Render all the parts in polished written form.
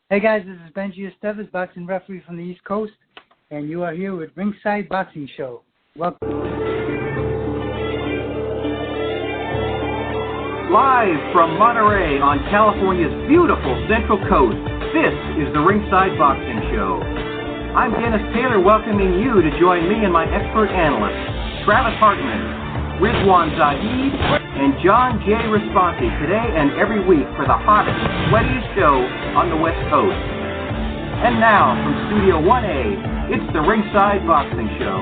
Hey guys, this is Benji Estevez, boxing referee from the East Coast, and you are here with Ringside Boxing Show. Welcome. Live from Monterey on California's beautiful Central Coast, this is the Ringside Boxing Show. I'm Dennis Taylor, welcoming you to join me and my expert analysts, Travis Hartman, Rizwan Zahid, and John J. Responti today and every week for the hottest, sweatiest show on the West Coast. And now, from Studio 1A, it's the Ringside Boxing Show.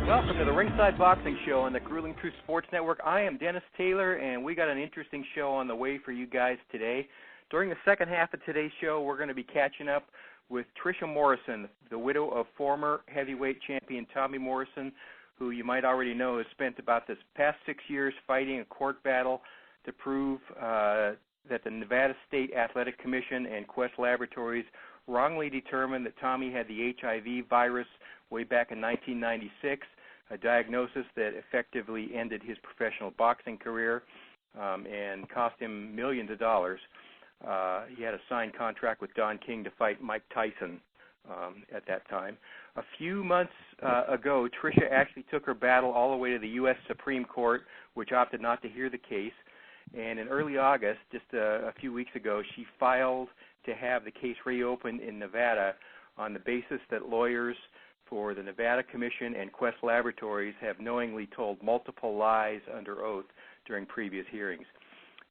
Welcome to the Ringside Boxing Show on the Grueling Truth Sports Network. I am Dennis Taylor, and we got an interesting show on the way for you guys today. During the second half of today's show, we're going to be catching up with Trisha Morrison, the widow of former heavyweight champion Tommy Morrison, who you might already know has spent about this past 6 years fighting a court battle to prove that the Nevada State Athletic Commission and Quest Laboratories wrongly determined that Tommy had the HIV virus way back in 1996, a diagnosis that effectively ended his professional boxing career and cost him millions of dollars. He had a signed contract with Don King to fight Mike Tyson at that time. A few months ago, Trisha actually took her battle all the way to the U.S. Supreme Court, which opted not to hear the case. And in early August, just a few weeks ago, she filed to have the case reopened in Nevada on the basis that lawyers for the Nevada Commission and Quest Laboratories have knowingly told multiple lies under oath during previous hearings.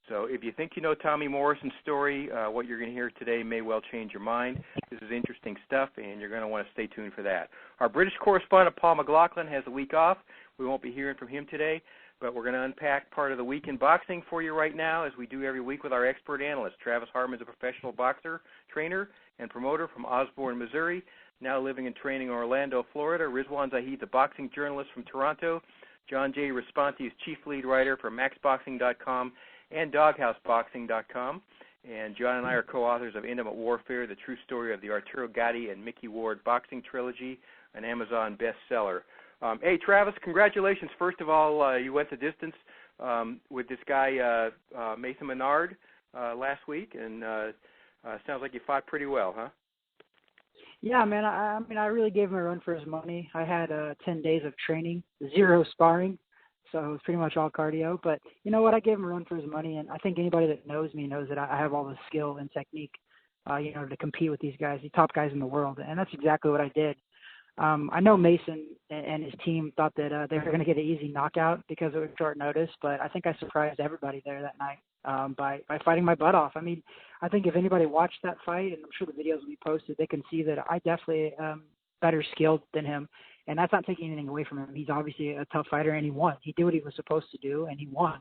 So if you think you know Tommy Morrison's story, what you're going to hear today may well change your mind. This is interesting stuff, and you're going to want to stay tuned for that. Our British correspondent, Paul McLaughlin, has a week off. We won't be hearing from him today, but we're going to unpack part of the week in boxing for you right now, as we do every week with our expert analyst. Travis Hartman is a professional boxer, trainer, and promoter from Osborne, Missouri, now living and training in Orlando, Florida. Rizwan Zahid, the boxing journalist from Toronto. John J. Responti is chief lead writer for MaxBoxing.com and DogHouseBoxing.com. And John and I are co-authors of Intimate Warfare, the true story of the Arturo Gatti and Mickey Ward boxing trilogy, an Amazon bestseller. Hey, Travis, congratulations. First of all, you went the distance with this guy, Mason Menard, last week, and sounds like you fought pretty well, huh? Yeah, man, I really gave him a run for his money. I had 10 days of training, 0 sparring. So it was pretty much all cardio. But you know what? I gave him a run for his money, and I think anybody that knows me knows that I have all the skill and technique, to compete with these guys, the top guys in the world. And that's exactly what I did. I know Mason and his team thought that they were going to get an easy knockout because it was short notice, but I think I surprised everybody there that night by fighting my butt off. I mean, I think if anybody watched that fight, and I'm sure the videos will be posted, they can see that I definitely better skilled than him. And that's not taking anything away from him. He's obviously a tough fighter, and he won. He did what he was supposed to do, and he won.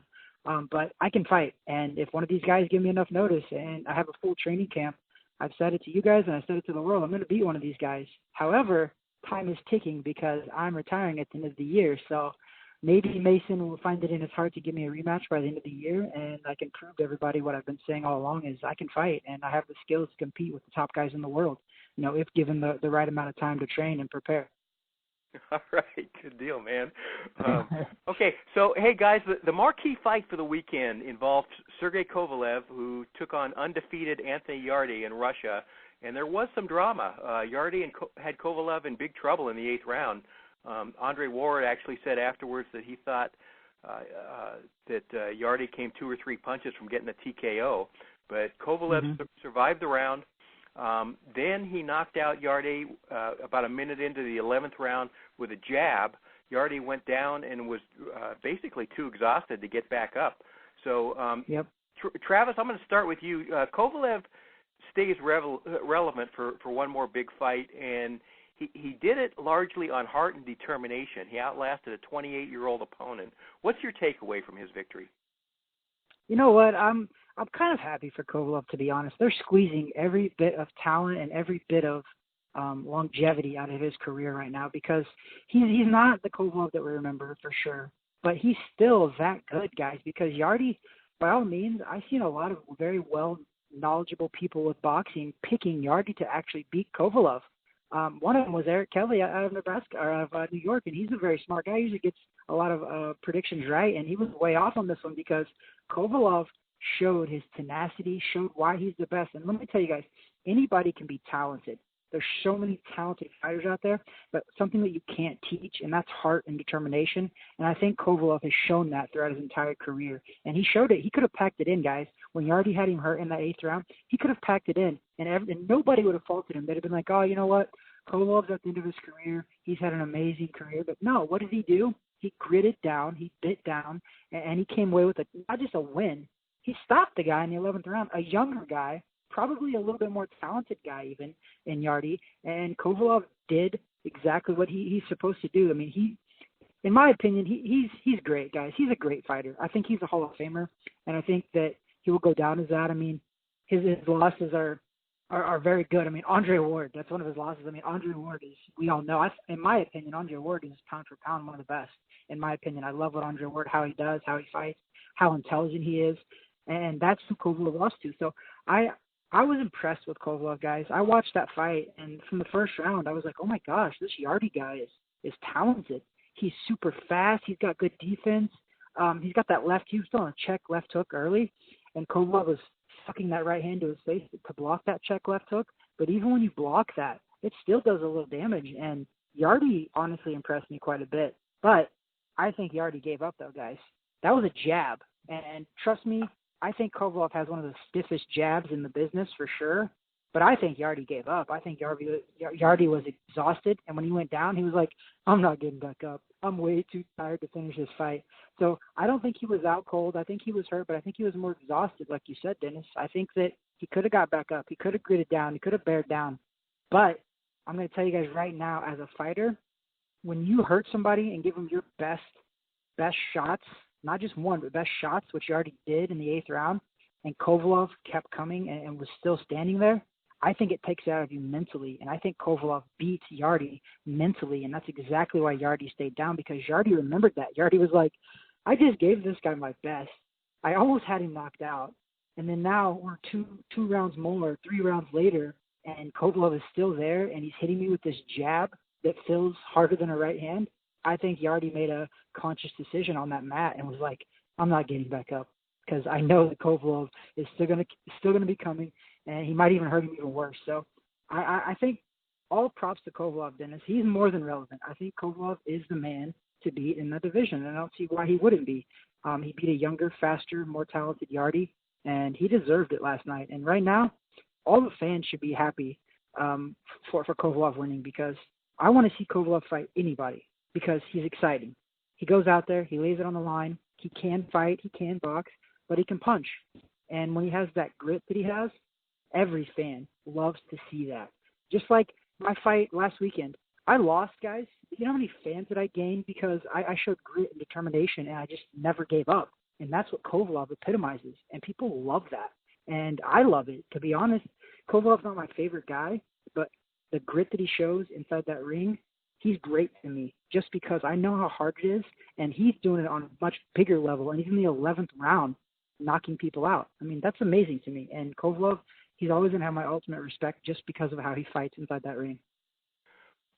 But I can fight. And if one of these guys give me enough notice and I have a full training camp, I've said it to you guys and I've said it to the world, I'm going to beat one of these guys. However, time is ticking because I'm retiring at the end of the year. So maybe Mason will find it in his heart to give me a rematch by the end of the year, and I can prove to everybody what I've been saying all along is I can fight, and I have the skills to compete with the top guys in the world, if given the right amount of time to train and prepare. All right, good deal, man. Okay, so, hey, guys, the marquee fight for the weekend involved Sergey Kovalev, who took on undefeated Anthony Yarde in Russia, and there was some drama. Yarde had Kovalev in big trouble in the 8th round. Andre Ward actually said afterwards that he thought that Yarde came 2 or 3 punches from getting a TKO, but Kovalev survived the round. Then he knocked out Yarde about a minute into the 11th round with a jab. Yarde went down and was basically too exhausted to get back up. So, Travis, I'm going to start with you. Kovalev stays relevant for one more big fight, and he did it largely on heart and determination. He outlasted a 28-year-old opponent. What's your takeaway from his victory? You know what? I'm kind of happy for Kovalev, to be honest. They're squeezing every bit of talent and every bit of longevity out of his career right now, because he's not the Kovalev that we remember for sure, but he's still that good, guys, because Yarde, by all means, I've seen a lot of very knowledgeable people with boxing picking Yarde to actually beat Kovalev. One of them was Eric Kelly out of Nebraska, or out of New York, and he's a very smart guy. He usually gets a lot of predictions right, and he was way off on this one because Kovalev showed his tenacity, showed why he's the best. And let me tell you guys, anybody can be talented. There's so many talented fighters out there, but something that you can't teach, and that's heart and determination. And I think Kovalev has shown that throughout his entire career. And he showed it. He could have packed it in, guys. When you already had him hurt in that 8th round, he could have packed it in, and nobody would have faulted him. They'd have been like, oh, you know what? Kovalev's at the end of his career. He's had an amazing career. But no, what did he do? He gritted down. He bit down, and he came away with not just a win. He stopped the guy in the 11th round, a younger guy, probably a little bit more talented guy even in Yarde, and Kovalev did exactly what he's supposed to do. I mean, in my opinion, he's great, guys. He's a great fighter. I think he's a Hall of Famer, and I think that he will go down as that. I mean, his losses are very good. I mean, Andre Ward, that's one of his losses. I mean, Andre Ward is, we all know, in my opinion, Andre Ward is pound for pound one of the best. In my opinion, I love what Andre Ward, how he does, how he fights, how intelligent he is, and that's who Kovalev lost to. So I was impressed with Kovalev, guys. I watched that fight, and from the first round, I was like, oh my gosh, this Yarde guy is talented. He's super fast. He's got good defense. He's got that left. He was still on a check left hook early, and Kovalev was sucking that right hand to his face to block that check left hook. But even when you block that, it still does a little damage. And Yarde honestly impressed me quite a bit. But I think Yarde gave up, though, guys. That was a jab. And trust me, I think Kovalev has one of the stiffest jabs in the business for sure. But I think Yarde gave up. I think Yarde was exhausted. And when he went down, he was like, I'm not getting back up. I'm way too tired to finish this fight. So I don't think he was out cold. I think he was hurt, but I think he was more exhausted, like you said, Dennis. I think that he could have got back up. He could have gritted down. He could have bared down. But I'm going to tell you guys right now, as a fighter, when you hurt somebody and give them your best shots, not just one, but best shots, which Yarde did in the 8th round, and Kovalev kept coming and was still standing there, I think it takes it out of you mentally. And I think Kovalev beat Yarde mentally, and that's exactly why Yarde stayed down, because Yarde remembered that. Yarde was like, I just gave this guy my best. I almost had him knocked out. And then now we're two rounds more, 3 rounds later, and Kovalev is still there, and he's hitting me with this jab that feels harder than a right hand. I think Yarde made a conscious decision on that mat and was like, I'm not getting back up, because I know that Kovalev is still gonna be coming, and he might even hurt him even worse. So I think all props to Kovalev, Dennis. He's more than relevant. I think Kovalev is the man to beat in the division, and I don't see why he wouldn't be. He beat a younger, faster, more talented Yarde, and he deserved it last night. And right now, all the fans should be happy for Kovalev winning, because I want to see Kovalev fight anybody, because he's exciting. He goes out there, he lays it on the line. He can fight, he can box, but he can punch. And when he has that grit that he has, every fan loves to see that. Just like my fight last weekend. I lost, guys. You know how many fans that I gained because I showed grit and determination, and I just never gave up. And that's what Kovalev epitomizes, and people love that. And I love it. To be honest, Kovalev's not my favorite guy, but the grit that he shows inside that ring, he's great to me, just because I know how hard it is, and he's doing it on a much bigger level, and he's in the 11th round knocking people out. I mean, that's amazing to me. And Kovalev, he's always going to have my ultimate respect just because of how he fights inside that ring.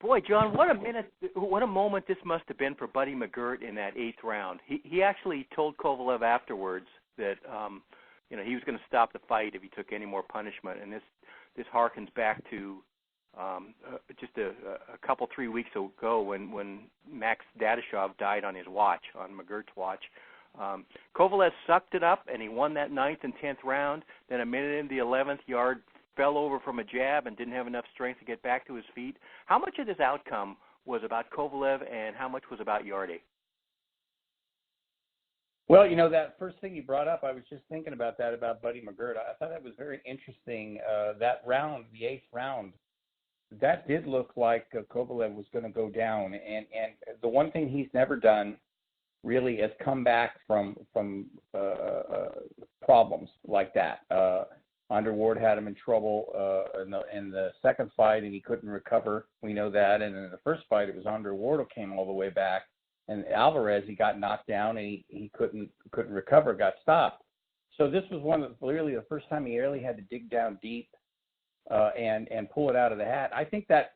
Boy, John, what a moment this must have been for Buddy McGirt in that 8th round. He actually told Kovalev afterwards that he was going to stop the fight if he took any more punishment, and this harkens back to just a couple 3 weeks ago when Max Dadashov died on his watch, on McGirt's watch. Kovalev sucked it up, and he won that 9th and 10th round. Then a minute into the 11th, Yarde fell over from a jab and didn't have enough strength to get back to his feet. How much of this outcome was about Kovalev, and how much was about Yarde? Well, that first thing you brought up, I was just thinking about that, about Buddy McGirt. I thought that was very interesting. That round, the 8th round, that did look like Kovalev was going to go down. And the one thing he's never done really is come back from problems like that. Andre Ward had him in trouble in the second fight, and he couldn't recover. We know that. And in the first fight, it was Andre Ward who came all the way back. And Alvarez, he got knocked down, and he couldn't recover, got stopped. So this was really the first time he really had to dig down deep and pull it out of the hat. I think that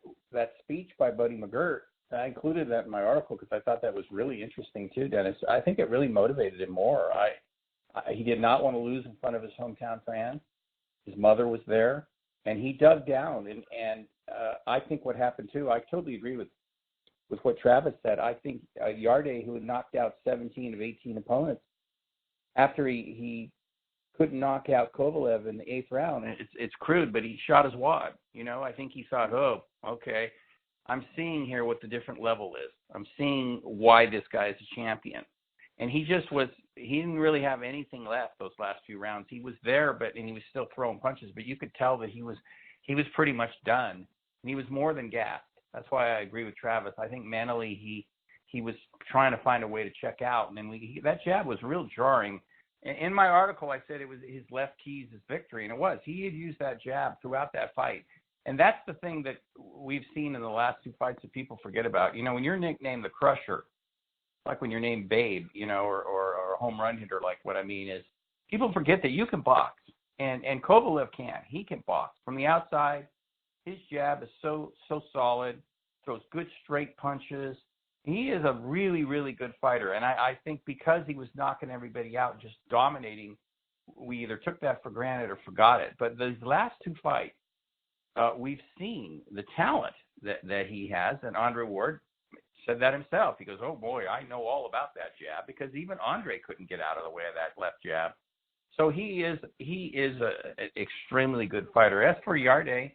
speech by Buddy McGirt, I included that in my article because I thought that was really interesting too, Dennis. I think it really motivated him more. He did not want to lose in front of his hometown fans. His mother was there, and he dug down. And I think what happened too, I totally agree with what Travis said. I think Yarde, who had knocked out 17 of 18 opponents, after he couldn't knock out Kovalev in the 8th round, it's crude, but he shot his wad. I think he thought, oh, okay, I'm seeing here what the different level is. I'm seeing why this guy is a champion. And he didn't really have anything left those last few rounds. He was there, and he was still throwing punches, but you could tell that he was pretty much done. And he was more than gassed. That's why I agree with Travis. I think mentally he was trying to find a way to check out. And then that jab was real jarring. In my article, I said it was his left keys his victory, and it was. He had used that jab throughout that fight. And that's the thing that we've seen in the last 2 fights that people forget about. When you're nicknamed the Crusher, like when you're named Babe, or a home run hitter, like what I mean is people forget that you can box. And Kovalev can. He can box. From the outside, his jab is so solid, throws good straight punches. He is a really, really good fighter. And I think because he was knocking everybody out, just dominating, we either took that for granted or forgot it. But these last 2 fights, we've seen the talent that he has. And Andre Ward said that himself. He goes, oh, boy, I know all about that jab, because even Andre couldn't get out of the way of that left jab. So he is an extremely good fighter. As for Yarde,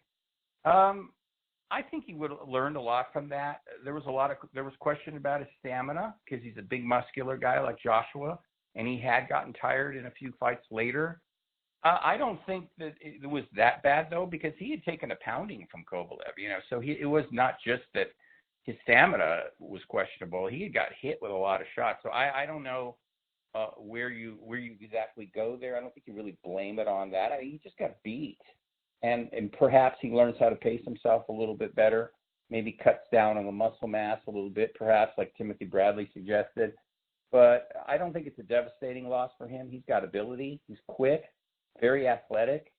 I think he would have learned a lot from that. There was question about his stamina, because he's a big muscular guy like Joshua, and he had gotten tired in a few fights later. I don't think that it was that bad, though, because he had taken a pounding from Kovalev, so it was not just that his stamina was questionable. He had got hit with a lot of shots. So I don't know where you exactly go there. I don't think you really blame it on that. He just got beat. And perhaps he learns how to pace himself a little bit better, maybe cuts down on the muscle mass a little bit, perhaps, like Timothy Bradley suggested. But I don't think it's a devastating loss for him. He's got ability. He's quick, very athletic.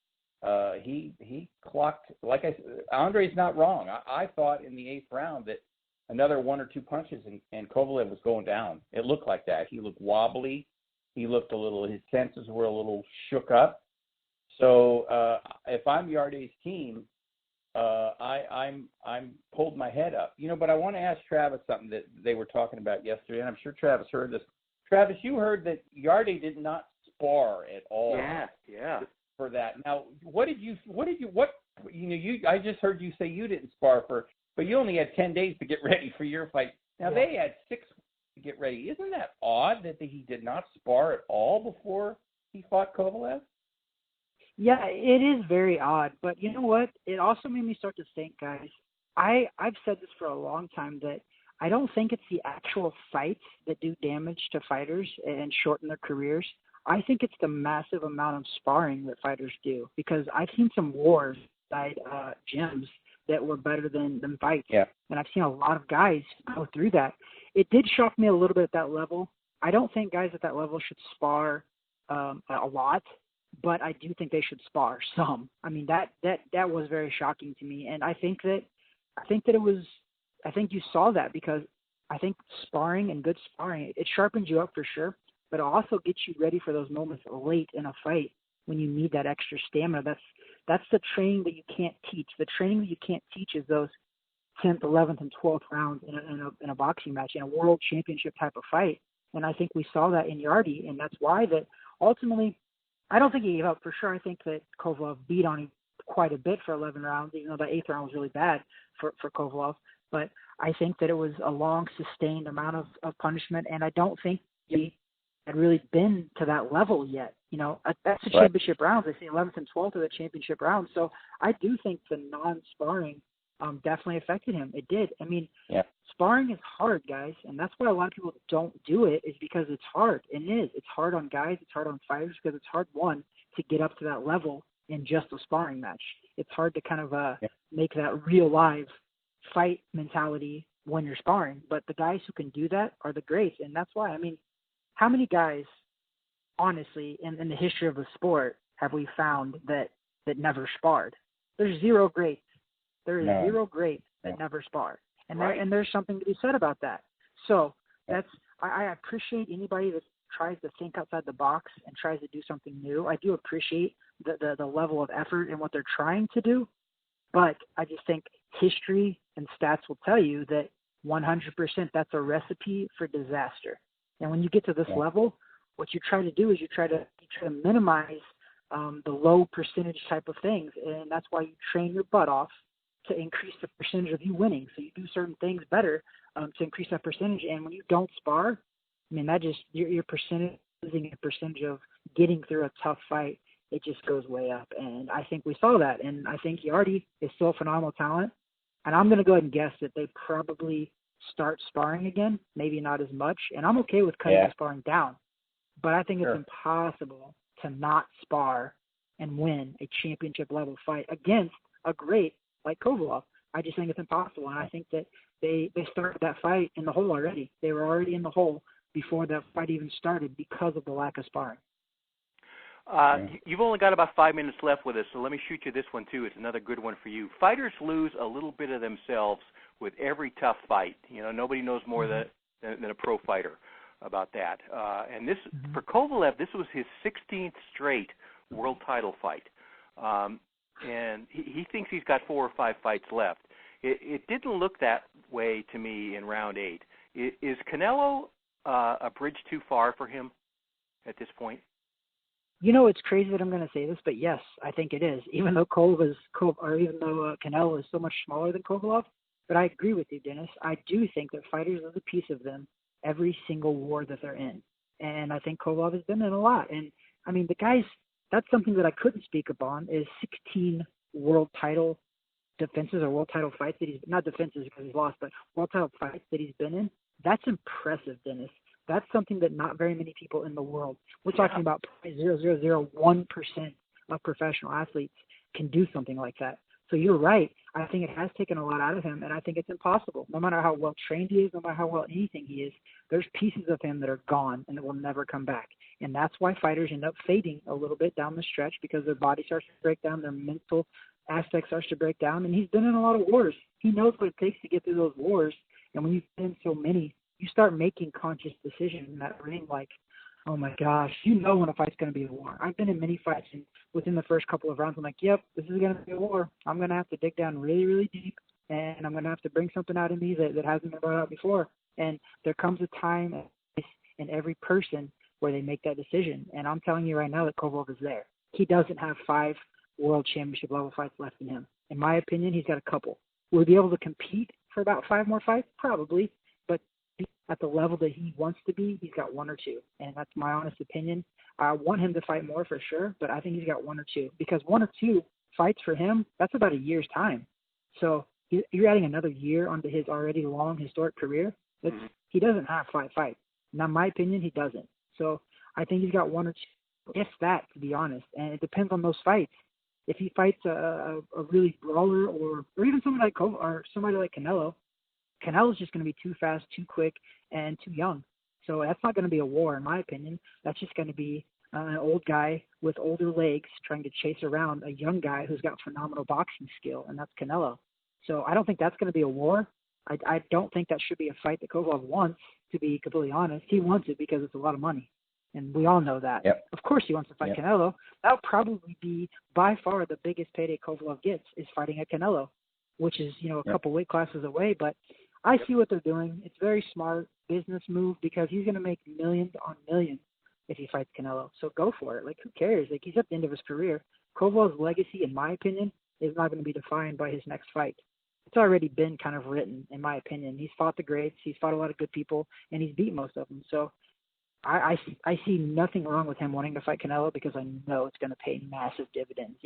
He clocked, like I said, Andre's not wrong. I thought in the 8th round that another 1 or 2 punches and Kovalev was going down. It looked like that. He looked wobbly. He looked his senses were a little shook up. So if I'm Yarde's team, I'm pulled my head up. But I want to ask Travis something that they were talking about yesterday, and I'm sure Travis heard this. Travis, you heard that Yarde did not spar at all. Yeah. For that. Now, I just heard you say you didn't spar but you only had 10 days to get ready for your fight. Now, They had 6 to get ready. Isn't that odd that he did not spar at all before he fought Kovalev? Yeah, it is very odd. But you know what? It also made me start to think, guys. I've said this for a long time, that I don't think it's the actual fights that do damage to fighters and shorten their careers. I think it's the massive amount of sparring that fighters do, because I've seen some wars inside gyms that were better than fights. Yeah. And I've seen a lot of guys go through that. It did shock me a little bit at that level. I don't think guys at that level should spar a lot, but I do think they should spar some. I mean, that was very shocking to me. And I think you saw that, because I think sparring and good sparring, it sharpens you up for sure, but it also gets you ready for those moments late in a fight when you need that extra stamina. That's the training that you can't teach. The training that you can't teach is those 10th, 11th, and 12th rounds in a boxing match, in a world championship type of fight. And I think we saw that in Yarde, and that's why that ultimately, I don't think he gave up for sure. I think that Kovalev beat on him quite a bit for 11 rounds, even though the 8th round was really bad for Kovalev. But I think that it was a long, sustained amount of punishment, and I don't think he had really been to that level yet. That's the championship rounds. They say 11th and 12th are the championship rounds. So I do think the non-sparring definitely affected him. It did. I mean, sparring is hard, guys, and that's why a lot of people don't do it, is because it's hard. And it is. It's hard on guys. It's hard on fighters, because it's hard, one, to get up to that level in just a sparring match. It's hard to kind of make that real live fight mentality when you're sparring. But the guys who can do that are the greats, and that's why, I mean, how many guys, honestly, in the history of the sport have we found that never sparred? There's 0 greats. There is 0 greats that never spar. And there's something to be said about that. So I appreciate anybody that's tries to think outside the box and tries to do something new. I do appreciate the level of effort and what they're trying to do, but I just think history and stats will tell you that 100% that's a recipe for disaster. And when you get to this level, what you try to do is you try to minimize the low percentage type of things, and that's why you train your butt off to increase the percentage of you winning. So you do certain things better to increase that percentage. And when you don't spar, I mean, that just your percentage, losing a percentage of getting through a tough fight, it just goes way up. And I think we saw that. And I think Yarde is still a phenomenal talent. And I'm going to go ahead and guess that they probably start sparring again, maybe not as much. And I'm okay with cutting the sparring down. But I think it's impossible to not spar and win a championship-level fight against a great like Kovalev. I just think it's impossible. And I think that they started that fight in the hole already. They were already in the hole before that fight even started because of the lack of sparring. You've only got about 5 minutes left with us, so let me shoot you this one, too. It's another good one for you. Fighters lose a little bit of themselves with every tough fight. You know, nobody knows more than a pro fighter about that. And this, for Kovalev, this was his 16th straight world title fight. And he thinks he's got 4 or 5 fights left. It didn't look that way to me in round 8. Is Canelo a bridge too far for him at this point? You know, it's crazy that I'm going to say this, but yes, I think it is. Even though Canelo is so much smaller than Kovalev, but I agree with you, Dennis. I do think that fighters are a piece of them every single war that they're in, and I think Kovalev has been in a lot. And I mean, the guys. That's something that I couldn't speak upon is 16 world title defenses or world title fights that he's not defenses because he's lost, but world title fights that he's been in. That's impressive, Dennis. That's something that not very many people in the world. We're talking about 0.0001% of professional athletes can do something like that. So you're right. I think it has taken a lot out of him, and I think it's impossible. No matter how well trained he is, no matter how well anything he is, there's pieces of him that are gone and that will never come back. And that's why fighters end up fading a little bit down the stretch because their body starts to break down, their mental aspect starts to break down, and he's been in a lot of wars. He knows what it takes to get through those wars, and when you've been in so many, you start making conscious decisions in that ring like, oh my gosh, you know when a fight's going to be a war. I've been in many fights, and within the first couple of rounds, I'm like, yep, this is going to be a war. I'm going to have to dig down really, really deep, and I'm going to have to bring something out of me that hasn't been brought out before. And there comes a time in every person where they make that decision. And I'm telling you right now that Kovalev is there. He doesn't have 5 world championship level fights left in him. In my opinion, he's got a couple. Will he be able to compete for about 5 more fights? Probably. But at the level that he wants to be, he's got 1 or 2. And that's my honest opinion. I want him to fight more for sure, but I think he's got 1 or 2. Because 1 or 2 fights for him, that's about a year's time. So you're adding another year onto his already long historic career. He doesn't have 5 fights. Now, in my opinion, he doesn't. So I think he's got 1 or 2, if that, to be honest. And it depends on those fights. If he fights a really brawler or even somebody like Canelo, Canelo's just going to be too fast, too quick, and too young. So that's not going to be a war, in my opinion. That's just going to be an old guy with older legs trying to chase around a young guy who's got phenomenal boxing skill, and that's Canelo. So I don't think that's going to be a war. I don't think that should be a fight that Kovalev wants, to be completely honest. He wants it because it's a lot of money, and we all know that. Yep. Of course he wants to fight Canelo. That would probably be by far the biggest payday Kovalev gets is fighting a Canelo, which is, a couple weight classes away. But I see what they're doing. It's very smart business move because he's going to make millions on millions if he fights Canelo. So go for it. Like, who cares? Like, he's at the end of his career. Kovalev's legacy, in my opinion, is not going to be defined by his next fight. It's already been kind of written, in my opinion. He's fought the greats. He's fought a lot of good people, and he's beat most of them. So I see nothing wrong with him wanting to fight Canelo because I know it's going to pay massive dividends.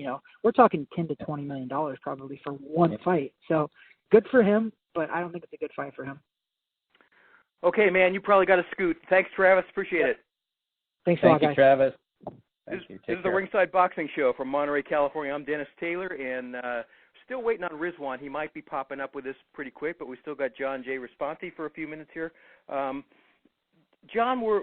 We're talking $10 to $20 million probably for one fight. So good for him, but I don't think it's a good fight for him. Okay, man, you probably got to scoot. Thanks, Travis. Appreciate it. Thanks a lot, guys. Thank you, Travis. This is the Ringside Boxing Show from Monterey, California. I'm Dennis Taylor, and still waiting on Rizwan. He might be popping up with us pretty quick, but we still got John J. Responti for a few minutes here. John, we're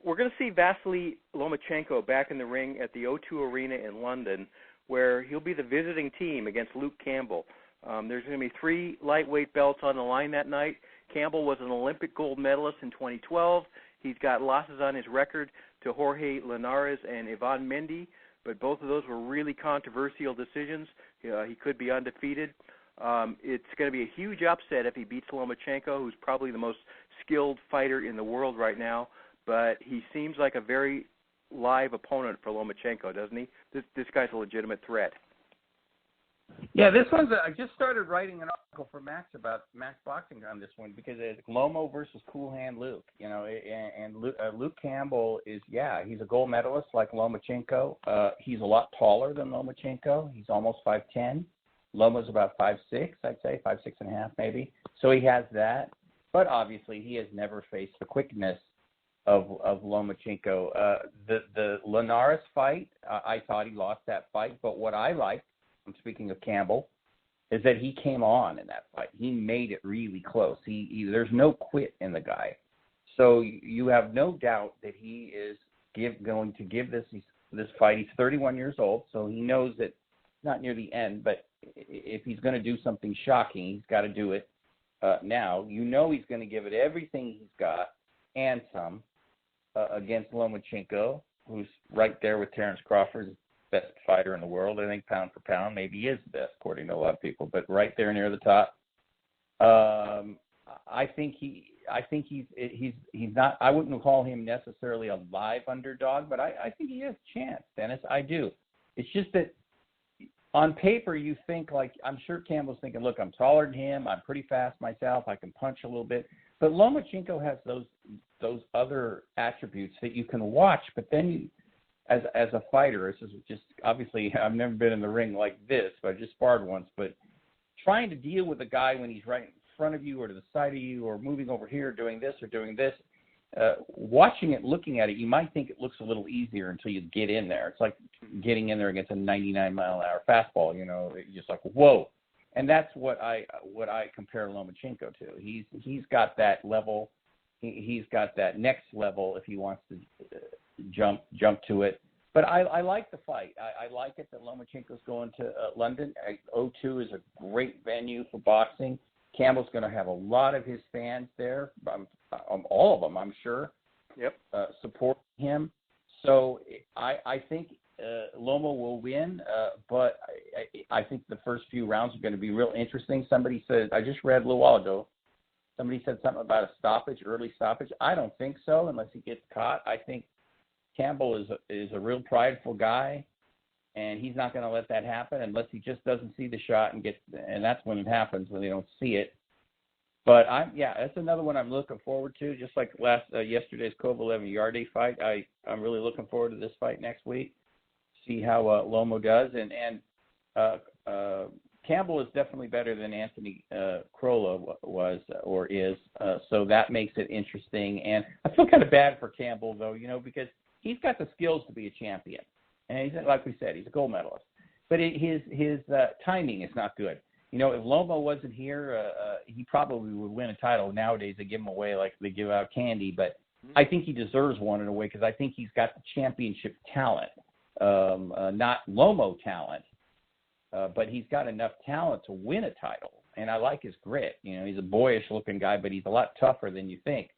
going to see Vasily Lomachenko back in the ring at the O2 Arena in London, where he'll be the visiting team against Luke Campbell. There's going to be 3 lightweight belts on the line that night. Campbell was an Olympic gold medalist in 2012, He's got losses on his record to Jorge Linares and Ivan Mendy, but both of those were really controversial decisions. He could be undefeated. It's going to be a huge upset if he beats Lomachenko, who's probably the most skilled fighter in the world right now, but he seems like a very live opponent for Lomachenko, doesn't he? This guy's a legitimate threat. Yeah, this one's. I just started writing an article for Max about Max Boxing on this one because it's Lomo versus Cool Hand Luke. You know, and Luke Campbell is he's a gold medalist like Lomachenko. He's a lot taller than Lomachenko. He's almost 5'10". Lomo's about 5'6", I'd say 5'6.5" maybe. So he has that, but obviously he has never faced the quickness of Lomachenko. The Linares fight, I thought he lost that fight, but what I liked, I'm speaking of Campbell, is that he came on in that fight. He made it really close. There's no quit in the guy. So you have no doubt that he is going to give this fight. He's 31 years old, so he knows that it's not near the end, but if he's going to do something shocking, he's got to do it now. You know he's going to give it everything he's got and some against Lomachenko, who's right there with Terrence Crawford, best fighter in the world. I think pound for pound, maybe he is the best according to a lot of people, but right there near the top. I think he's not. I wouldn't call him necessarily a live underdog, but I think he has a chance, Dennis. I do. It's just that on paper you think like, I'm sure Campbell's thinking, look, I'm taller than him. I'm pretty fast myself. I can punch a little bit. But Lomachenko has those other attributes that you can watch, but then you, as a fighter, this is just, obviously I've never been in the ring like this, but I just sparred once, but trying to deal with a guy when he's right in front of you or to the side of you or moving over here, doing this or doing this, watching it, looking at it, you might think it looks a little easier until you get in there. It's like getting in there against a 99-mile-an-hour fastball, you know, you're just like, whoa. And that's what I compare Lomachenko to. He's got that level. He's got that next level if he wants to jump to it. But I like the fight. I like it that Lomachenko's going to London. O2 is a great venue for boxing. Campbell's going to have a lot of his fans there, all of them, I'm sure. Yep. Support him. So I think Lomo will win, but I think the first few rounds are going to be real interesting. Somebody said, I just read a little while ago, somebody said something about a stoppage, early stoppage. I don't think so unless he gets caught. I think Campbell is a real prideful guy, and he's not going to let that happen unless he just doesn't see the shot and that's when it happens, when they don't see it. But that's another one I'm looking forward to. Just like yesterday's Kovalev-Yarde fight, I'm really looking forward to this fight next week. See how Lomo does, and Campbell is definitely better than Anthony Crolla was or is, so that makes it interesting. And I feel kind of bad for Campbell though, you know, because he's got the skills to be a champion, and he's, like we said, he's a gold medalist. But his timing is not good. You know, if Lomo wasn't here, he probably would win a title. Nowadays, they give him away like they give out candy. But I think he deserves one in a way because I think he's got the championship talent, not Lomo talent, but he's got enough talent to win a title. And I like his grit. You know, he's a boyish-looking guy, but he's a lot tougher than you think.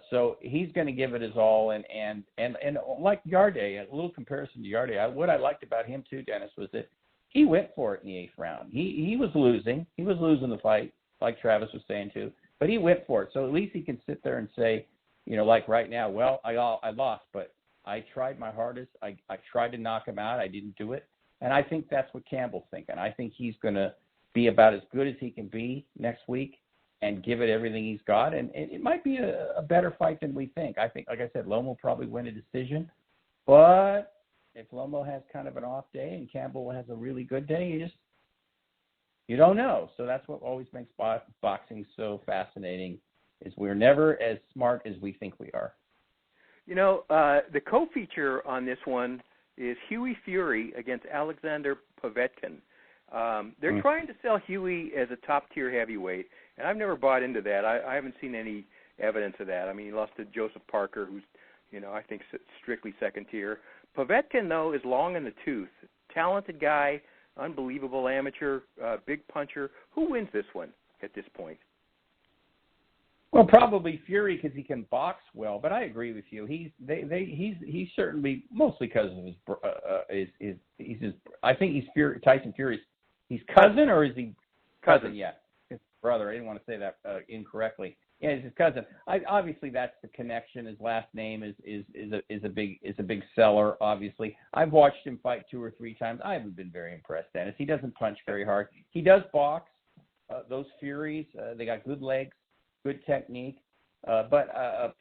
So he's going to give it his all. And like Yarde, a little comparison to Yarde, what I liked about him too, Dennis, was that he went for it in the 8th round. He was losing. He was losing the fight, like Travis was saying too. But he went for it. So at least he can sit there and say, you know, like right now, well, I lost, but I tried my hardest. I tried to knock him out. I didn't do it. And I think that's what Campbell's thinking. I think he's going to be about as good as he can be next week and give it everything he's got. And it might be a better fight than we think. I think, like I said, Lomo will probably win a decision. But if Lomo has kind of an off day and Campbell has a really good day, you don't know. So that's what always makes boxing so fascinating, is we're never as smart as we think we are. You know, the co-feature on this one is Huey Fury against Alexander Povetkin. They're trying to sell Huey as a top-tier heavyweight, and I've never bought into that. I haven't seen any evidence of that. I mean, he lost to Joseph Parker, who's, you know, I think strictly second tier. Povetkin, though, is long in the tooth. Talented guy, unbelievable amateur, big puncher. Who wins this one at this point? Well, probably Fury because he can box well, but I agree with you. He's certainly mostly because of his I think he's Tyson Fury's. He's cousin, or is he cousin? Yeah, his brother. I didn't want to say that incorrectly. Yeah, he's his cousin. Obviously, that's the connection. His last name is a big seller. Obviously, I've watched him fight 2 or 3 times. I haven't been very impressed, Dennis. He doesn't punch very hard. He does box. Those Furies, they got good legs, good technique. But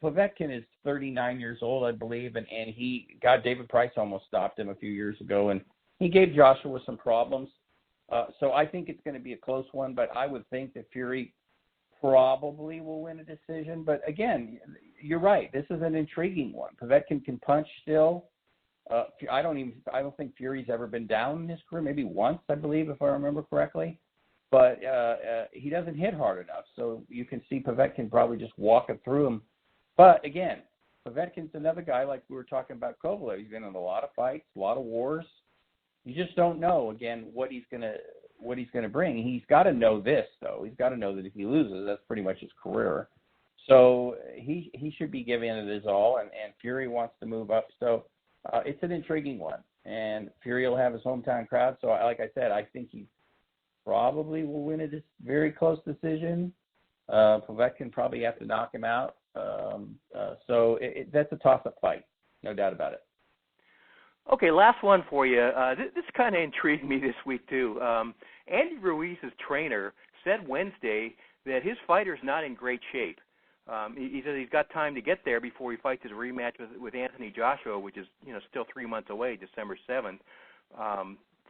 Povetkin is 39 years old, I believe, and David Price almost stopped him a few years ago, and he gave Joshua some problems. So I think it's going to be a close one, but I would think that Fury probably will win a decision. But again, you're right. This is an intriguing one. Povetkin can punch still. I don't think Fury's ever been down in his career. Maybe once, I believe, if I remember correctly. But he doesn't hit hard enough. So you can see Povetkin probably just walking through him. But again, Povetkin's another guy like we were talking about Kovalev. He's been in a lot of fights, a lot of wars. You just don't know, again, what he's gonna bring. He's got to know this, though. He's got to know that if he loses, that's pretty much his career. So he should be giving it his all, and Fury wants to move up. So it's an intriguing one, and Fury will have his hometown crowd. So like I said, I think he probably will win a very close decision. Povetkin probably have to knock him out. So that's a toss-up fight, no doubt about it. Okay, last one for you. This kind of intrigued me this week, too. Andy Ruiz's trainer said Wednesday that his fighter's not in great shape. He said he's got time to get there before he fights his rematch with Anthony Joshua, which is still 3 months away, December 7th.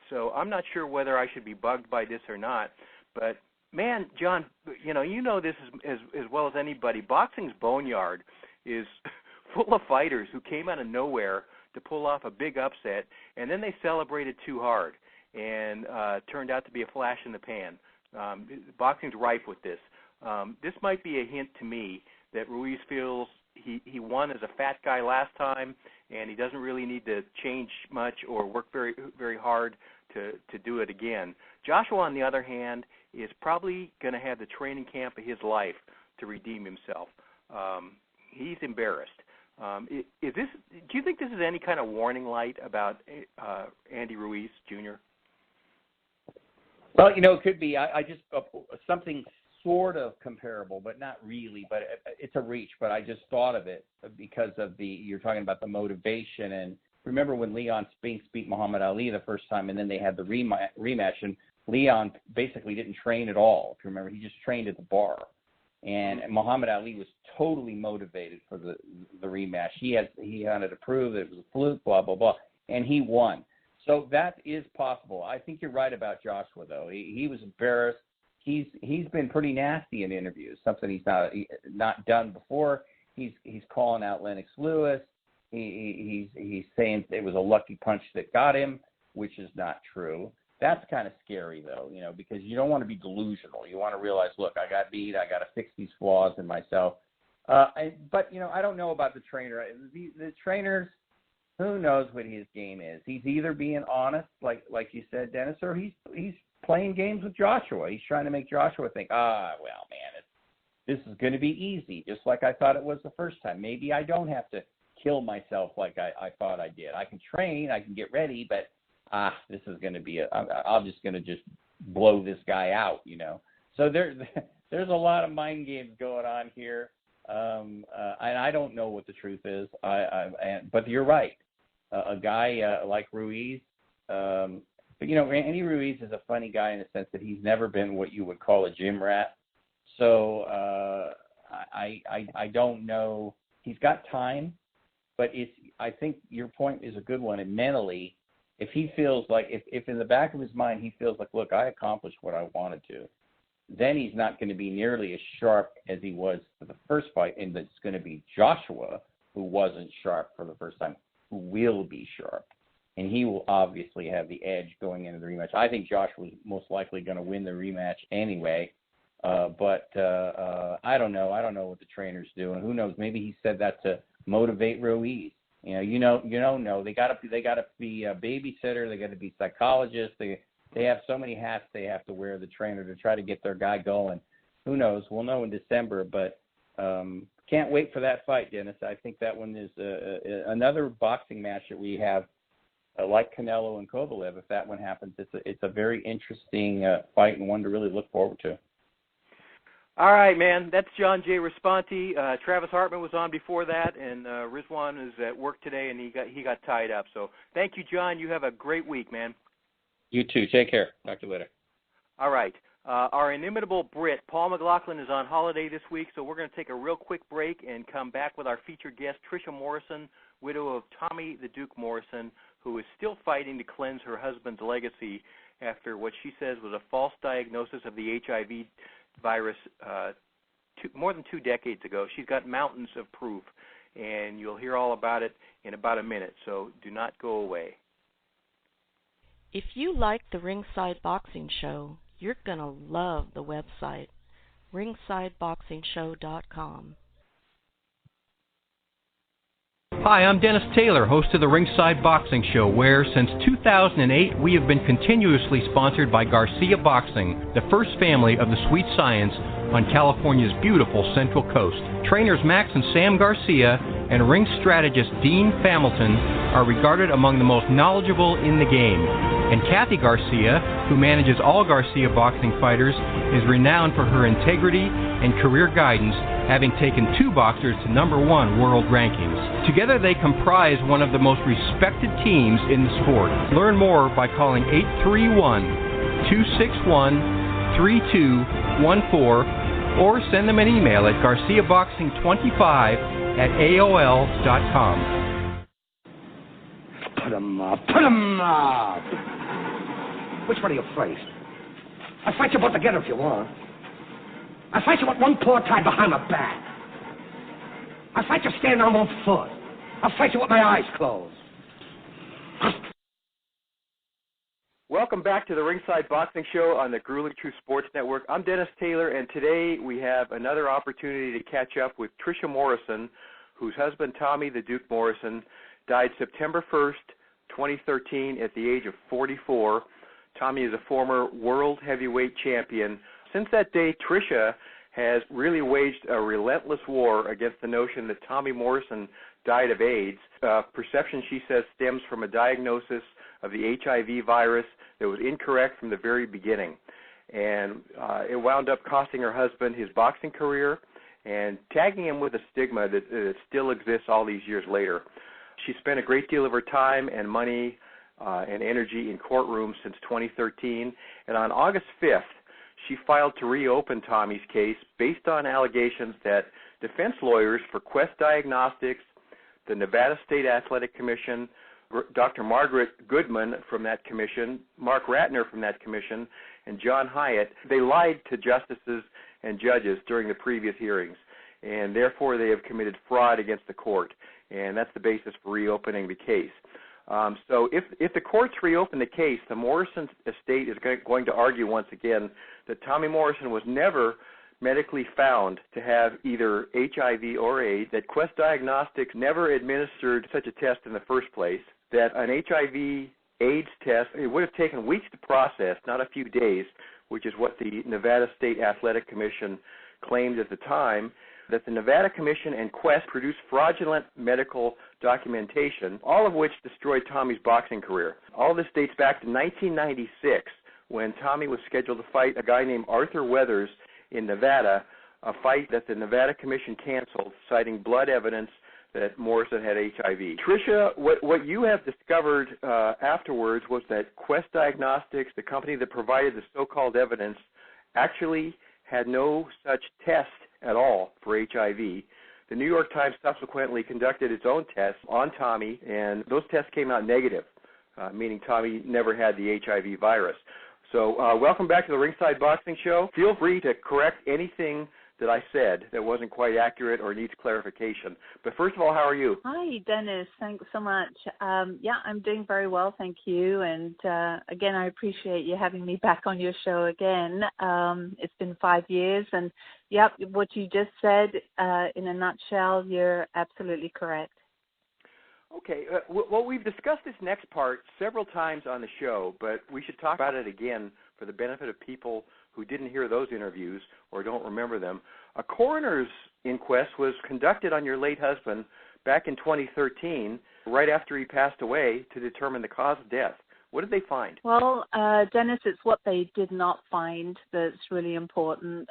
So I'm not sure whether I should be bugged by this or not. But, man, John, you know this as well as anybody. Boxing's boneyard is full of fighters who came out of nowhere to pull off a big upset, and then they celebrated too hard and turned out to be a flash in the pan. Boxing's rife with this. This might be a hint to me that Ruiz feels he won as a fat guy last time, and he doesn't really need to change much or work very, very hard to do it again. Joshua, on the other hand, is probably going to have the training camp of his life to redeem himself. He's embarrassed. Do you think this is any kind of warning light about Andy Ruiz Jr.? Well, it could be. I just something sort of comparable, but not really. But it's a reach. But I just thought of it because of you're talking about the motivation. And remember when Leon Spinks beat Muhammad Ali the first time, and then they had the rematch, and Leon basically didn't train at all. If you remember, he just trained at the bar. And Muhammad Ali was totally motivated for the rematch. He wanted to prove that it was a fluke, blah, blah, blah, and he won. So that is possible. I think you're right about Joshua, though. He was embarrassed. He's been pretty nasty in interviews, something he's not done before. He's calling out Lennox Lewis. He's saying it was a lucky punch that got him, which is not true. That's kind of scary, though, because you don't want to be delusional. You want to realize, look, I got beat. I got to fix these flaws in myself. But, I don't know about the trainer. The trainers, who knows what his game is. He's either being honest, like you said, Dennis, or he's playing games with Joshua. He's trying to make Joshua think, well, man, this is going to be easy, just like I thought it was the first time. Maybe I don't have to kill myself like I thought I did. I can train. I can get ready, but this is going to be I'm just going to just blow this guy out, So there's a lot of mind games going on here, and I don't know what the truth is. But you're right. A guy like Ruiz, but Andy Ruiz is a funny guy in the sense that he's never been what you would call a gym rat. So I don't know. He's got time, but I think your point is a good one. And mentally, if he feels like, if in the back of his mind he feels like, look, I accomplished what I wanted to, then he's not going to be nearly as sharp as he was for the first fight, and it's going to be Joshua, who wasn't sharp for the first time, who will be sharp. And he will obviously have the edge going into the rematch. I think Joshua's most likely going to win the rematch anyway, but I don't know. I don't know what the trainer's doing. Who knows? Maybe he said that to motivate Ruiz. You don't know. They got to be a babysitter. They got to be psychologists. They have so many hats they have to wear, the trainer, to try to get their guy going. Who knows? We'll know in December. But Can't wait for that fight, Dennis. I think that one is another boxing match that we have, like Canelo and Kovalev. If that one happens, it's a very interesting fight and one to really look forward to. All right, man. That's John J. Responti. Travis Hartman was on before that, and Rizwan is at work today, and he got tied up. So thank you, John. You have a great week, man. You too. Take care. Talk to you later. All right. Our inimitable Brit, Paul McLaughlin, is on holiday this week, so we're going to take a real quick break and come back with our featured guest, Trisha Morrison, widow of Tommy the Duke Morrison, who is still fighting to cleanse her husband's legacy after what she says was a false diagnosis of the HIV virus more than 2 decades ago. She's got mountains of proof, and you'll hear all about it in about a minute, so do not go away. If you like the Ringside Boxing Show, you're going to love the website, ringsideboxingshow.com. Hi, I'm Dennis Taylor, host of the Ringside Boxing Show, where since 2008 we have been continuously sponsored by Garcia Boxing, the first family of the sweet science on California's beautiful Central Coast. Trainers Max and Sam Garcia and ring strategist Dean Familton are regarded among the most knowledgeable in the game. And Kathy Garcia, who manages all Garcia boxing fighters, is renowned for her integrity and career guidance, having taken 2 boxers to #1 world rankings. Together they comprise one of the most respected teams in the sport. Learn more by calling 831-261-3214 or send them an email at garciaboxing25@aol.com. Put 'em up! Put 'em up! Which one are you first? I'll fight you both together if you want. I'll fight you with one paw tied behind my back. I'll fight you standing on one foot. I'll fight you with my eyes closed. Welcome back to the Ringside Boxing Show on the Grueling Truth Sports Network. I'm Dennis Taylor, and today we have another opportunity to catch up with Trisha Morrison, whose husband, Tommy the Duke Morrison, died September 1st, 2013 at the age of 44. Tommy is a former world heavyweight champion. Since that day, Trisha has really waged a relentless war against the notion that Tommy Morrison died of AIDS. Perception, she says, stems from a diagnosis of the HIV virus that was incorrect from the very beginning. And it wound up costing her husband his boxing career and tagging him with a stigma that still exists all these years later. She spent a great deal of her time and money and energy in courtrooms since 2013, and on August 5th, she filed to reopen Tommy's case based on allegations that defense lawyers for Quest Diagnostics, the Nevada State Athletic Commission, Dr. Margaret Goodman from that commission, Mark Ratner from that commission, and John Hyatt, they lied to justices and judges during the previous hearings, and therefore they have committed fraud against the court, and that's the basis for reopening the case. So if the courts reopen the case, the Morrison estate is going to argue once again that Tommy Morrison was never medically found to have either HIV or AIDS, that Quest Diagnostics never administered such a test in the first place, that an HIV AIDS test, it would have taken weeks to process, not a few days, which is what the Nevada State Athletic Commission claimed at the time, that the Nevada Commission and Quest produced fraudulent medical documentation, all of which destroyed Tommy's boxing career. All this dates back to 1996, when Tommy was scheduled to fight a guy named Arthur Weathers in Nevada, a fight that the Nevada Commission canceled, citing blood evidence that Morrison had HIV. Trisha, what you have discovered afterwards was that Quest Diagnostics, the company that provided the so-called evidence, actually had no such test at all for HIV. The New York Times subsequently conducted its own tests on Tommy, and those tests came out negative, meaning Tommy never had the HIV virus. So welcome back to the Ringside Boxing Show. Feel free to correct anything that I said that wasn't quite accurate or needs clarification. But first of all, how are you? Hi, Dennis. Thanks so much. Yeah, I'm doing very well, thank you. And again, I appreciate you having me back on your show again. It's been 5 years. And, yep, what you just said, in a nutshell, you're absolutely correct. Okay. Well, we've discussed this next part several times on the show, but we should talk about it again for the benefit of people who didn't hear those interviews or don't remember them. A coroner's inquest was conducted on your late husband back in 2013, right after he passed away, to determine the cause of death. What did they find? Well, Dennis, it's what they did not find that's really important.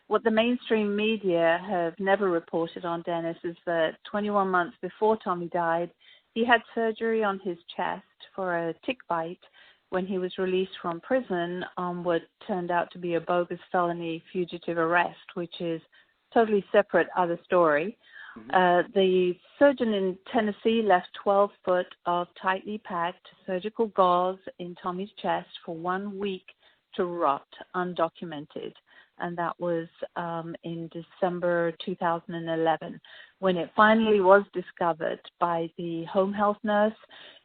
What the mainstream media have never reported on Dennis is that 21 months before Tommy died, he had surgery on his chest for a tick bite when he was released from prison on what turned out to be a bogus felony fugitive arrest, which is totally separate other story. The surgeon in Tennessee left 12 foot of tightly packed surgical gauze in Tommy's chest for 1 week to rot undocumented. And that was in December 2011. When it finally was discovered by the home health nurse,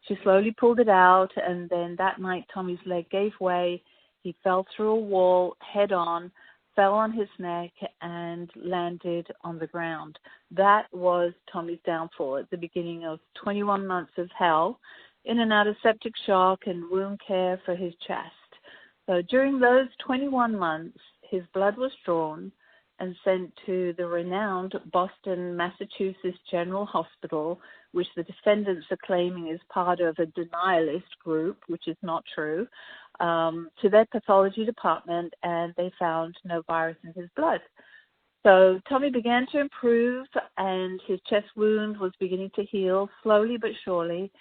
she slowly pulled it out, and then that night Tommy's leg gave way. He fell through a wall head on, fell on his neck, and landed on the ground. That was Tommy's downfall at the beginning of 21 months of hell, in and out of septic shock and wound care for his chest. So during those 21 months, his blood was drawn and sent to the renowned Boston, Massachusetts General Hospital, which the defendants are claiming is part of a denialist group, which is not true, to their pathology department, and they found no virus in his blood. So Tommy began to improve, and his chest wound was beginning to heal slowly but surely.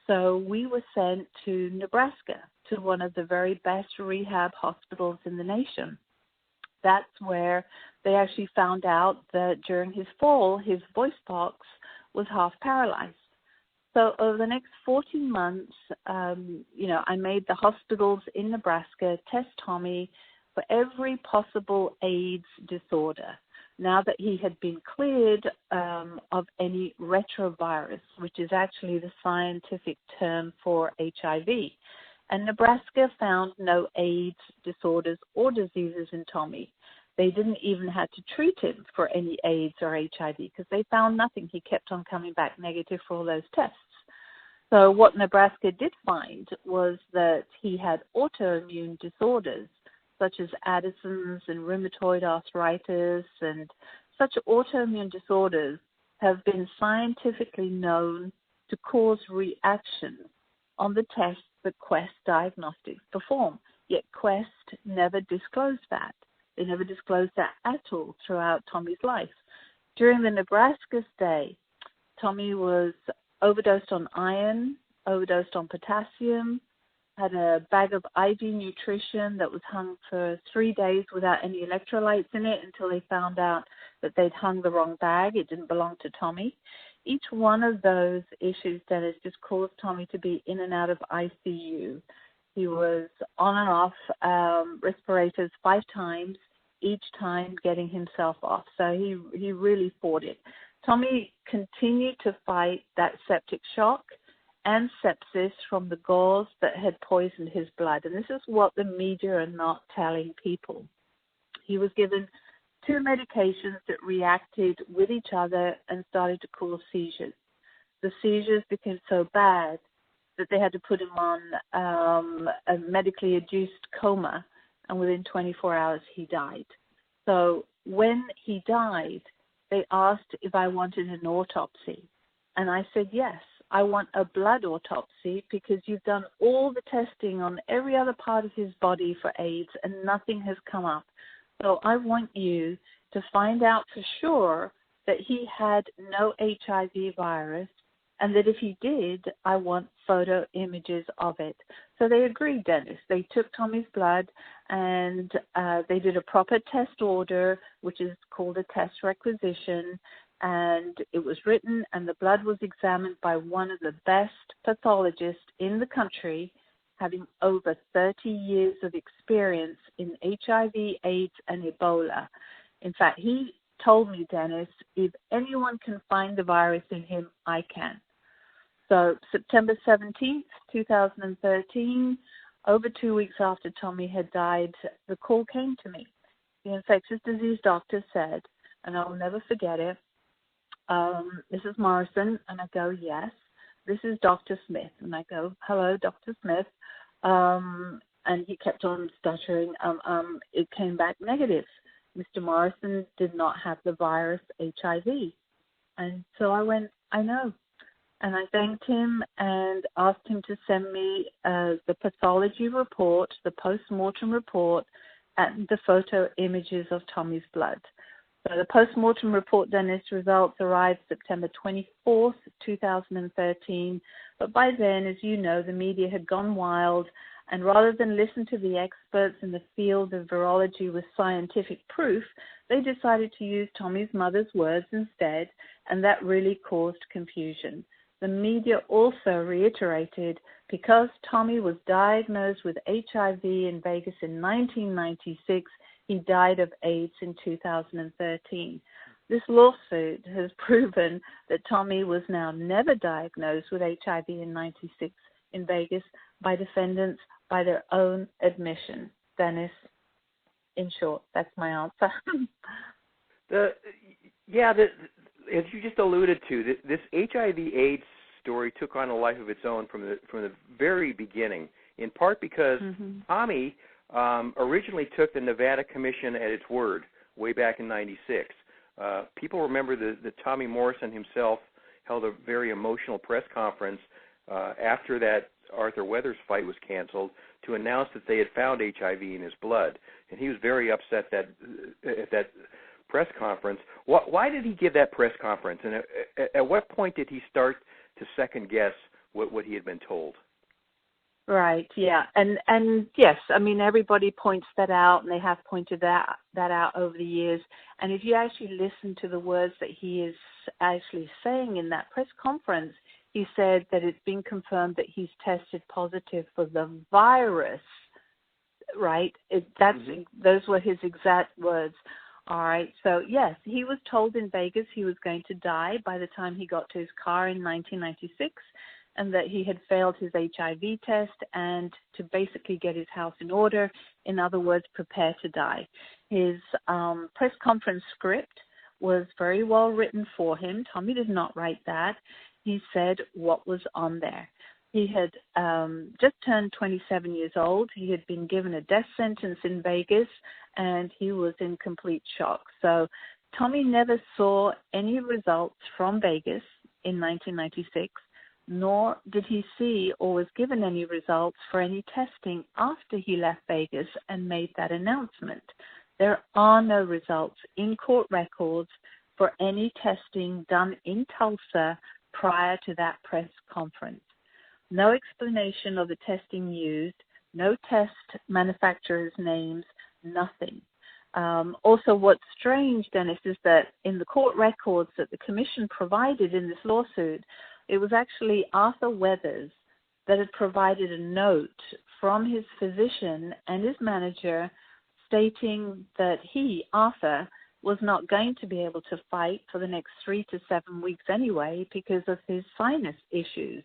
So we were sent to Nebraska, to one of the very best rehab hospitals in the nation. That's where they actually found out that during his fall, his voice box was half paralyzed. So over the next 14 months, I made the hospitals in Nebraska test Tommy for every possible AIDS disorder, now that he had been cleared of any retrovirus, which is actually the scientific term for HIV. And Nebraska found no AIDS disorders or diseases in Tommy. They didn't even have to treat him for any AIDS or HIV because they found nothing. He kept on coming back negative for all those tests. So what Nebraska did find was that he had autoimmune disorders such as Addison's and rheumatoid arthritis, and such autoimmune disorders have been scientifically known to cause reactions on the tests that Quest Diagnostics perform. Yet Quest never disclosed that. They never disclosed that at all throughout Tommy's life. During the Nebraska stay, Tommy was overdosed on iron, overdosed on potassium, had a bag of IV nutrition that was hung for 3 days without any electrolytes in it until they found out that they'd hung the wrong bag. It didn't belong to Tommy. Each one of those issues, Dennis, just caused Tommy to be in and out of ICU. He was on and off respirators 5 times, each time getting himself off. So he really fought it. Tommy continued to fight that septic shock and sepsis from the gauze that had poisoned his blood. And this is what the media are not telling people. He was given 2 medications that reacted with each other and started to cause seizures. The seizures became so bad that they had to put him on a medically induced coma, and within 24 hours he died. So when he died, they asked if I wanted an autopsy, and I said yes. I want a blood autopsy because you've done all the testing on every other part of his body for AIDS and nothing has come up. So I want you to find out for sure that he had no HIV virus, and that if he did, I want photo images of it. So they agreed, Dennis. They took Tommy's blood and they did a proper test order, which is called a test requisition, and it was written and the blood was examined by one of the best pathologists in the country, having over 30 years of experience in HIV, AIDS, and Ebola. In fact, he told me, Dennis, if anyone can find the virus in him, I can. So September 17th, 2013, over 2 weeks after Tommy had died, the call came to me. The infectious disease doctor said, and I will never forget it, Mrs. Morrison, and I go, yes. This is Dr. Smith, and I go, hello, Dr. Smith. And he kept on stuttering. It came back negative. Mr. Morrison did not have the virus HIV. And so I went, I know. And I thanked him and asked him to send me the pathology report, the post-mortem report, and the photo images of Tommy's blood. So the post-mortem report, Dennis, results arrived September 24th, 2013. But by then, as you know, the media had gone wild. And rather than listen to the experts in the field of virology with scientific proof, they decided to use Tommy's mother's words instead, and that really caused confusion. The media also reiterated because Tommy was diagnosed with HIV in Vegas in 1996, he died of AIDS in 2013. This lawsuit has proven that Tommy was now never diagnosed with HIV in 96 in Vegas by defendants by their own admission. Dennis, in short, that's my answer. As you just alluded to, this HIV/AIDS story took on a life of its own from the very beginning, in part because Tommy originally took the Nevada Commission at its word way back in '96. People remember that Tommy Morrison himself held a very emotional press conference after that Arthur Weathers fight was canceled to announce that they had found HIV in his blood, and he was very upset at that press conference. Why did he give that press conference, and at what point did he start to second guess what he had been told? Right, yeah, and yes, I mean, everybody points that out, and they have pointed that out over the years. And if you actually listen to the words that he is actually saying in that press conference, he said that it's been confirmed that he's tested positive for the virus, right? Those were his exact words. All right, so yes, he was told in Vegas he was going to die by the time he got to his car in 1996, and that he had failed his HIV test and to basically get his house in order. In other words, prepare to die. His press conference script was very well written for him. Tommy did not write that. He said what was on there. He had just turned 27 years old. He had been given a death sentence in Vegas, and he was in complete shock. So Tommy never saw any results from Vegas in 1996, nor did he see or was given any results for any testing after he left Vegas and made that announcement. There are no results in court records for any testing done in Tulsa prior to that press conference. No explanation of the testing used, no test manufacturers' names, nothing. Also, what's strange, Dennis, is that in the court records that the commission provided in this lawsuit, it was actually Arthur Weathers that had provided a note from his physician and his manager stating that he, Arthur, was not going to be able to fight for the next 3 to 7 weeks anyway because of his sinus issues.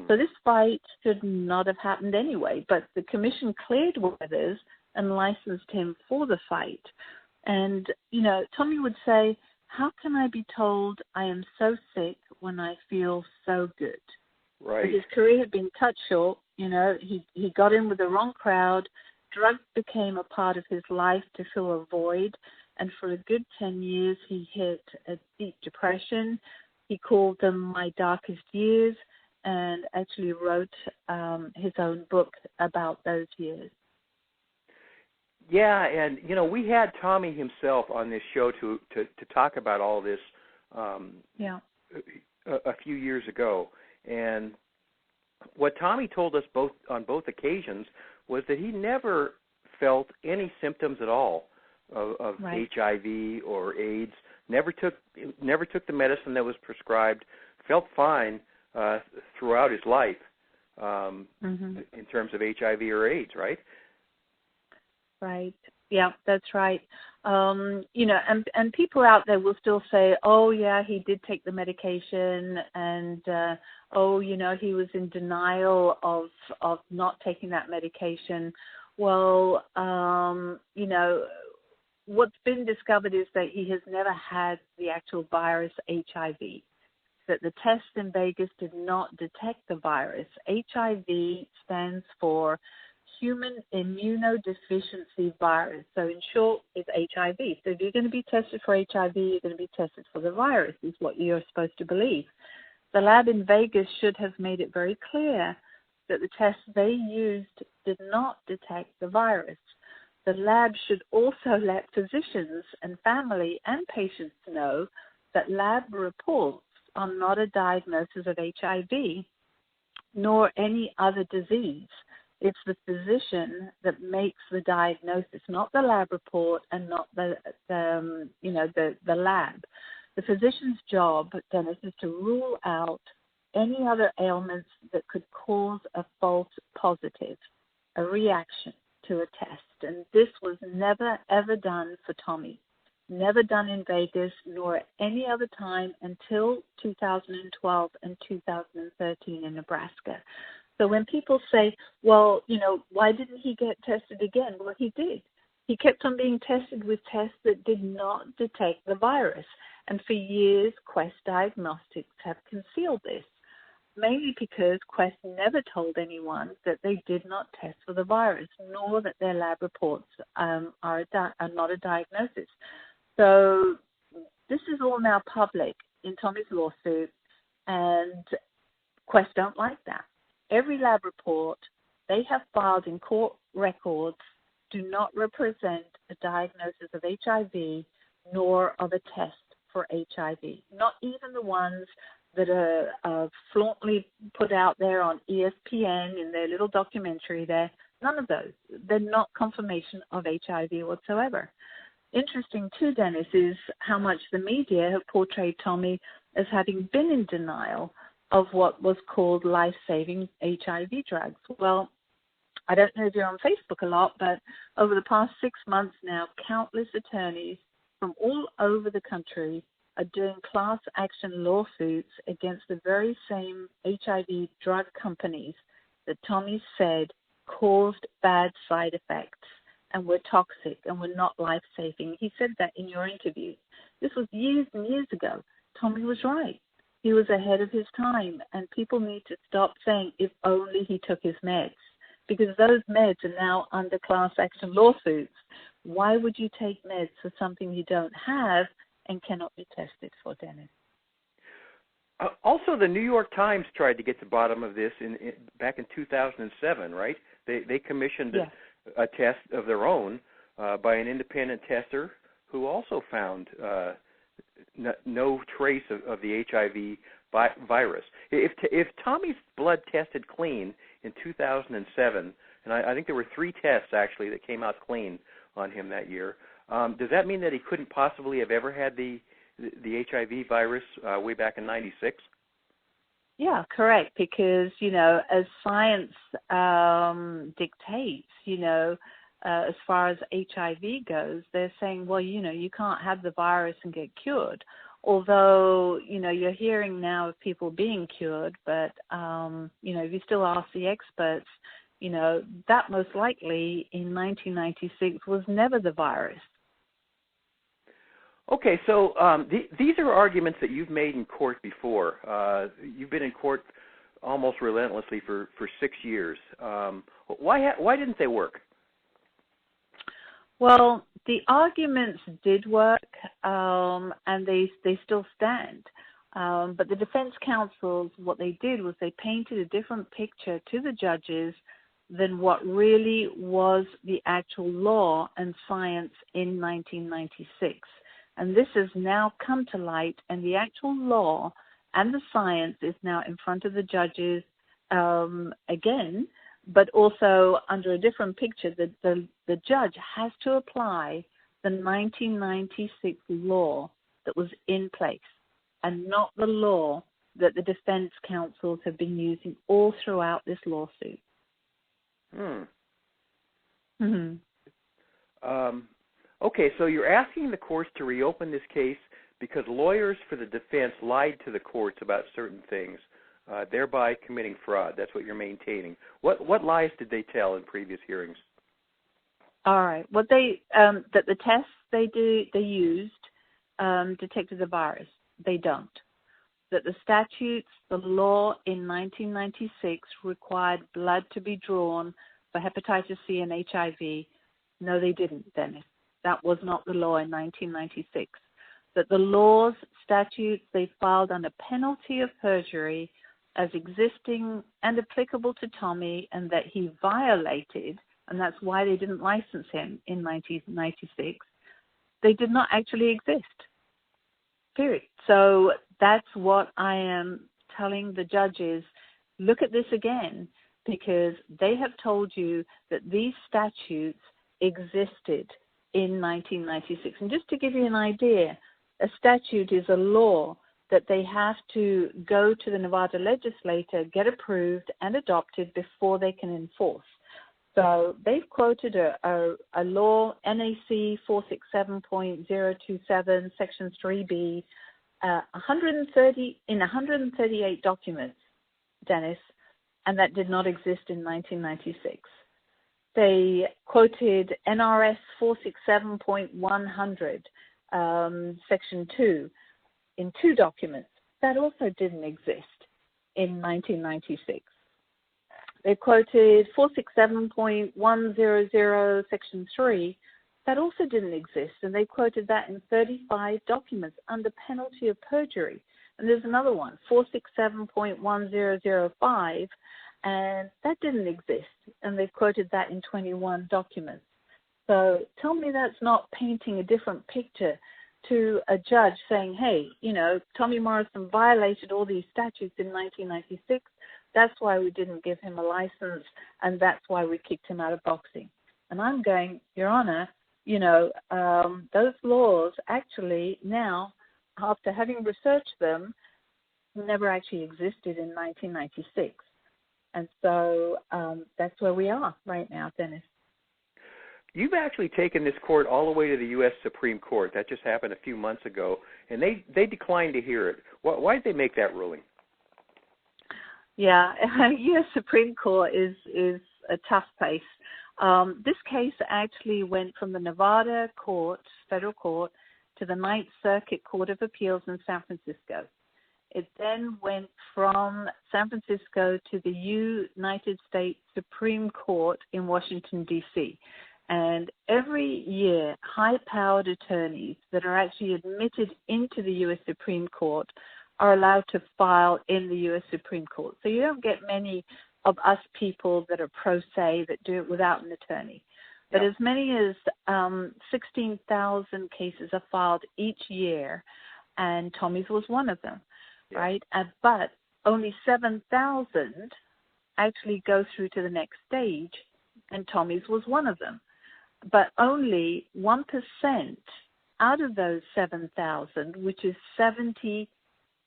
So this fight should not have happened anyway, but the commission cleared Weathers and licensed him for the fight. And, you know, Tommy would say, how can I be told I am so sick when I feel so good? Right. But his career had been cut short. You know, he got in with the wrong crowd. Drugs became a part of his life to fill a void. And for a good 10 years, he hit a deep depression. He called them my darkest years and actually wrote his own book about those years. Yeah, and, you know, we had Tommy himself on this show to talk about all this a few years ago. And what Tommy told us on both occasions was that he never felt any symptoms at all of right. HIV or AIDS, never took the medicine that was prescribed, felt fine throughout his life in terms of HIV or AIDS, right? Right. Yeah, that's right. You know, and people out there will still say, oh, yeah, he did take the medication, and, oh, you know, he was in denial of not taking that medication. Well, you know, what's been discovered is that he has never had the actual virus HIV, that the tests in Vegas did not detect the virus. HIV stands for human immunodeficiency virus. So in short, it's HIV. So if you're going to be tested for HIV, you're going to be tested for the virus, is what you're supposed to believe. The lab in Vegas should have made it very clear that the tests they used did not detect the virus. The lab should also let physicians and family and patients know that lab reports are not a diagnosis of HIV nor any other disease. It's the physician that makes the diagnosis, not the lab report and not the lab. The physician's job, Dennis, is to rule out any other ailments that could cause a false positive, a reaction to a test. And this was never, ever done for Tommy. Never done in Vegas, nor at any other time until 2012 and 2013 in Nebraska. So when people say, well, why didn't he get tested again? Well, he did. He kept on being tested with tests that did not detect the virus. And for years, Quest Diagnostics have concealed this, mainly because Quest never told anyone that they did not test for the virus, nor that their lab reports are not a diagnosis. So this is all now public in Tommy's lawsuit, and Quest don't like that. Every lab report they have filed in court records do not represent a diagnosis of HIV nor of a test for HIV, not even the ones that are flauntly put out there on ESPN in their little documentary there. None of those. They're not confirmation of HIV whatsoever. Interesting, too, Dennis, is how much the media have portrayed Tommy as having been in denial of what was called life-saving HIV drugs. Well, I don't know if you're on Facebook a lot, but over the past 6 months now, countless attorneys from all over the country are doing class action lawsuits against the very same HIV drug companies that Tommy said caused bad side effects and were toxic and were not life-saving. He said that in your interview. This was years and years ago. Tommy was right. He was ahead of his time, and people need to stop saying if only he took his meds, because those meds are now under class action lawsuits. Why would you take meds for something you don't have and cannot be tested for, Dennis? Also, the New York Times tried to get to the bottom of this back in 2007, right? They commissioned a test of their own by an independent tester who also found no trace of the HIV virus. If Tommy's blood tested clean in 2007, and I think there were 3 tests actually that came out clean on him that year, does that mean that he couldn't possibly have ever had the HIV virus way back in '96? Yeah, correct. Because as science dictates, as far as HIV goes, they're saying, well, you can't have the virus and get cured. Although, you're hearing now of people being cured, but, if you still ask the experts, that most likely in 1996 was never the virus. Okay, so these are arguments that you've made in court before. You've been in court almost relentlessly for 6 years. Why didn't they work? Well, the arguments did work, and they still stand. But the defense counsels, what they did was they painted a different picture to the judges than what really was the actual law and science in 1996. And this has now come to light, and the actual law and the science is now in front of the judges again, but also under a different picture. The judge has to apply the 1996 law that was in place and not the law that the defense counsels have been using all throughout this lawsuit. Okay, so you're asking the courts to reopen this case because lawyers for the defense lied to the courts about certain things, thereby committing fraud. That's what you're maintaining. What lies did they tell in previous hearings? All right. What that the tests they used detected the virus. They don't. That the statutes, the law in 1996 required blood to be drawn for hepatitis C and HIV. No, they didn't, Dennis. That was not the law in 1996. That the laws, statutes, they filed under penalty of perjury as existing and applicable to Tommy, and that he violated, and that's why they didn't license him in 1996, they did not actually exist. Period. So that's what I am telling the judges. Look at this again, because they have told you that these statutes existed in 1996. And just to give you an idea, a statute is a law that they have to go to the Nevada legislature, get approved and adopted before they can enforce. So they've quoted a law, NAC 467.027, Section 3B, 138 documents, Dennis, and that did not exist in 1996. They quoted NRS 467.100, Section 2, in 2 documents. That also didn't exist in 1996. They quoted 467.100, Section 3. That also didn't exist, and they quoted that in 35 documents under penalty of perjury. And there's another one, 467.1005, and that didn't exist, and they've quoted that in 21 documents. So tell me that's not painting a different picture to a judge saying, hey, Tommy Morrison violated all these statutes in 1996. That's why we didn't give him a license, and that's why we kicked him out of boxing. And I'm going, Your Honor, those laws actually now, after having researched them, never actually existed in 1996. And so that's where we are right now, Dennis. You've actually taken this court all the way to the U.S. Supreme Court. That just happened a few months ago, and they declined to hear it. Why did they make that ruling? Yeah, U.S. Supreme Court is a tough place. This case actually went from the Nevada court, federal court, to the Ninth Circuit Court of Appeals in San Francisco. It then went from San Francisco to the United States Supreme Court in Washington, D.C. And every year, high-powered attorneys that are actually admitted into the U.S. Supreme Court are allowed to file in the U.S. Supreme Court. So you don't get many of us people that are pro se that do it without an attorney. But as many as 16,000 cases are filed each year, and Tommy's was one of them, right? But only 7,000 actually go through to the next stage, and Tommy's was one of them. But only 1% out of those 7,000, which is 70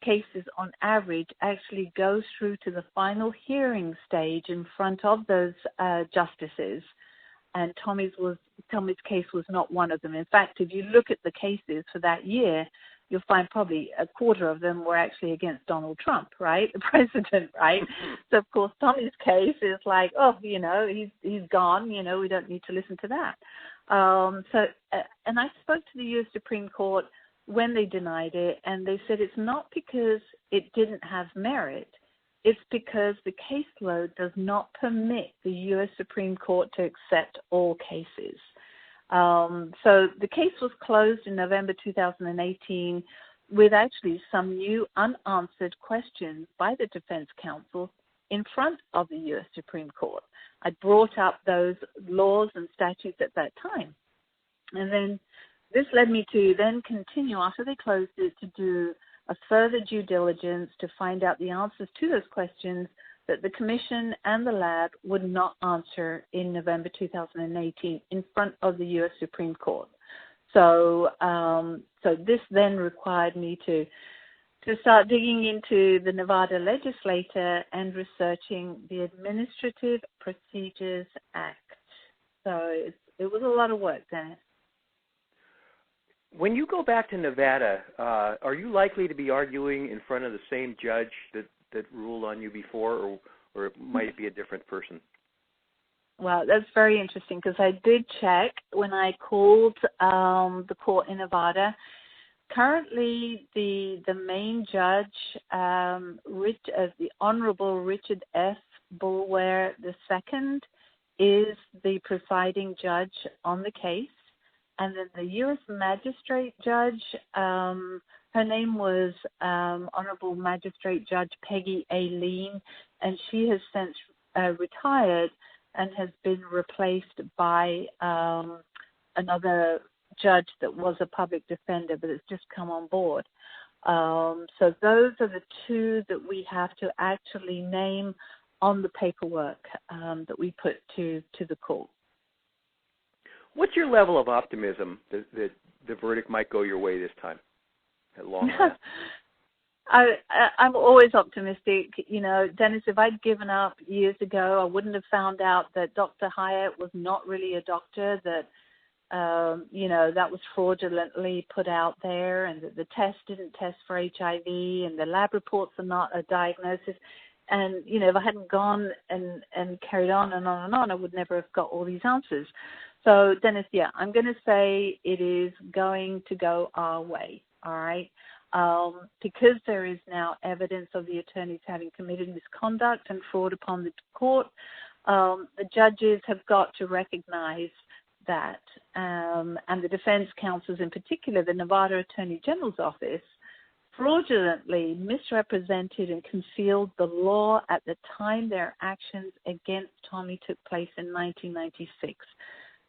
cases on average, actually go through to the final hearing stage in front of those justices. And Tommy's case was not one of them. In fact, if you look at the cases for that year, you'll find probably a quarter of them were actually against Donald Trump, right? The president, right? So, of course, Tommy's case is like, he's gone, we don't need to listen to that. And I spoke to the U.S. Supreme Court when they denied it, and they said it's not because it didn't have merit. It's because the caseload does not permit the U.S. Supreme Court to accept all cases. So the case was closed in November 2018 with actually some new unanswered questions by the defense counsel in front of the U.S. Supreme Court. I brought up those laws and statutes at that time. And then this led me to then continue after they closed it to do a further due diligence to find out the answers to those questions that the commission and the lab would not answer in November 2018 in front of the U.S. Supreme Court. So this then required me to start digging into the Nevada legislature and researching the Administrative Procedures Act. So it was a lot of work, Dennis. When you go back to Nevada, are you likely to be arguing in front of the same judge that ruled on you before, or might it be a different person? Well, that's very interesting because I did check when I called the court in Nevada. Currently, the main judge, the Honorable Richard F. Boulware II, is the presiding judge on the case. And then the U.S. Magistrate Judge, her name was Honorable Magistrate Judge Peggy A. Lean, and she has since retired and has been replaced by another judge that was a public defender, but it's just come on board. So those are the two that we have to actually name on the paperwork that we put to the court. What's your level of optimism that the verdict might go your way this time at long last? I'm always optimistic. You know, Dennis, if I'd given up years ago, I wouldn't have found out that Dr. Hyatt was not really a doctor, that that was fraudulently put out there, and that the test didn't test for HIV, and the lab reports are not a diagnosis. And, if I hadn't gone and carried on and on and on, I would never have got all these answers. So, Dennis, I'm going to say it is going to go our way, all right? Because there is now evidence of the attorneys having committed misconduct and fraud upon the court, the judges have got to recognize that, and the defense counsels in particular, the Nevada Attorney General's office, fraudulently misrepresented and concealed the law at the time their actions against Tommy took place in 1996.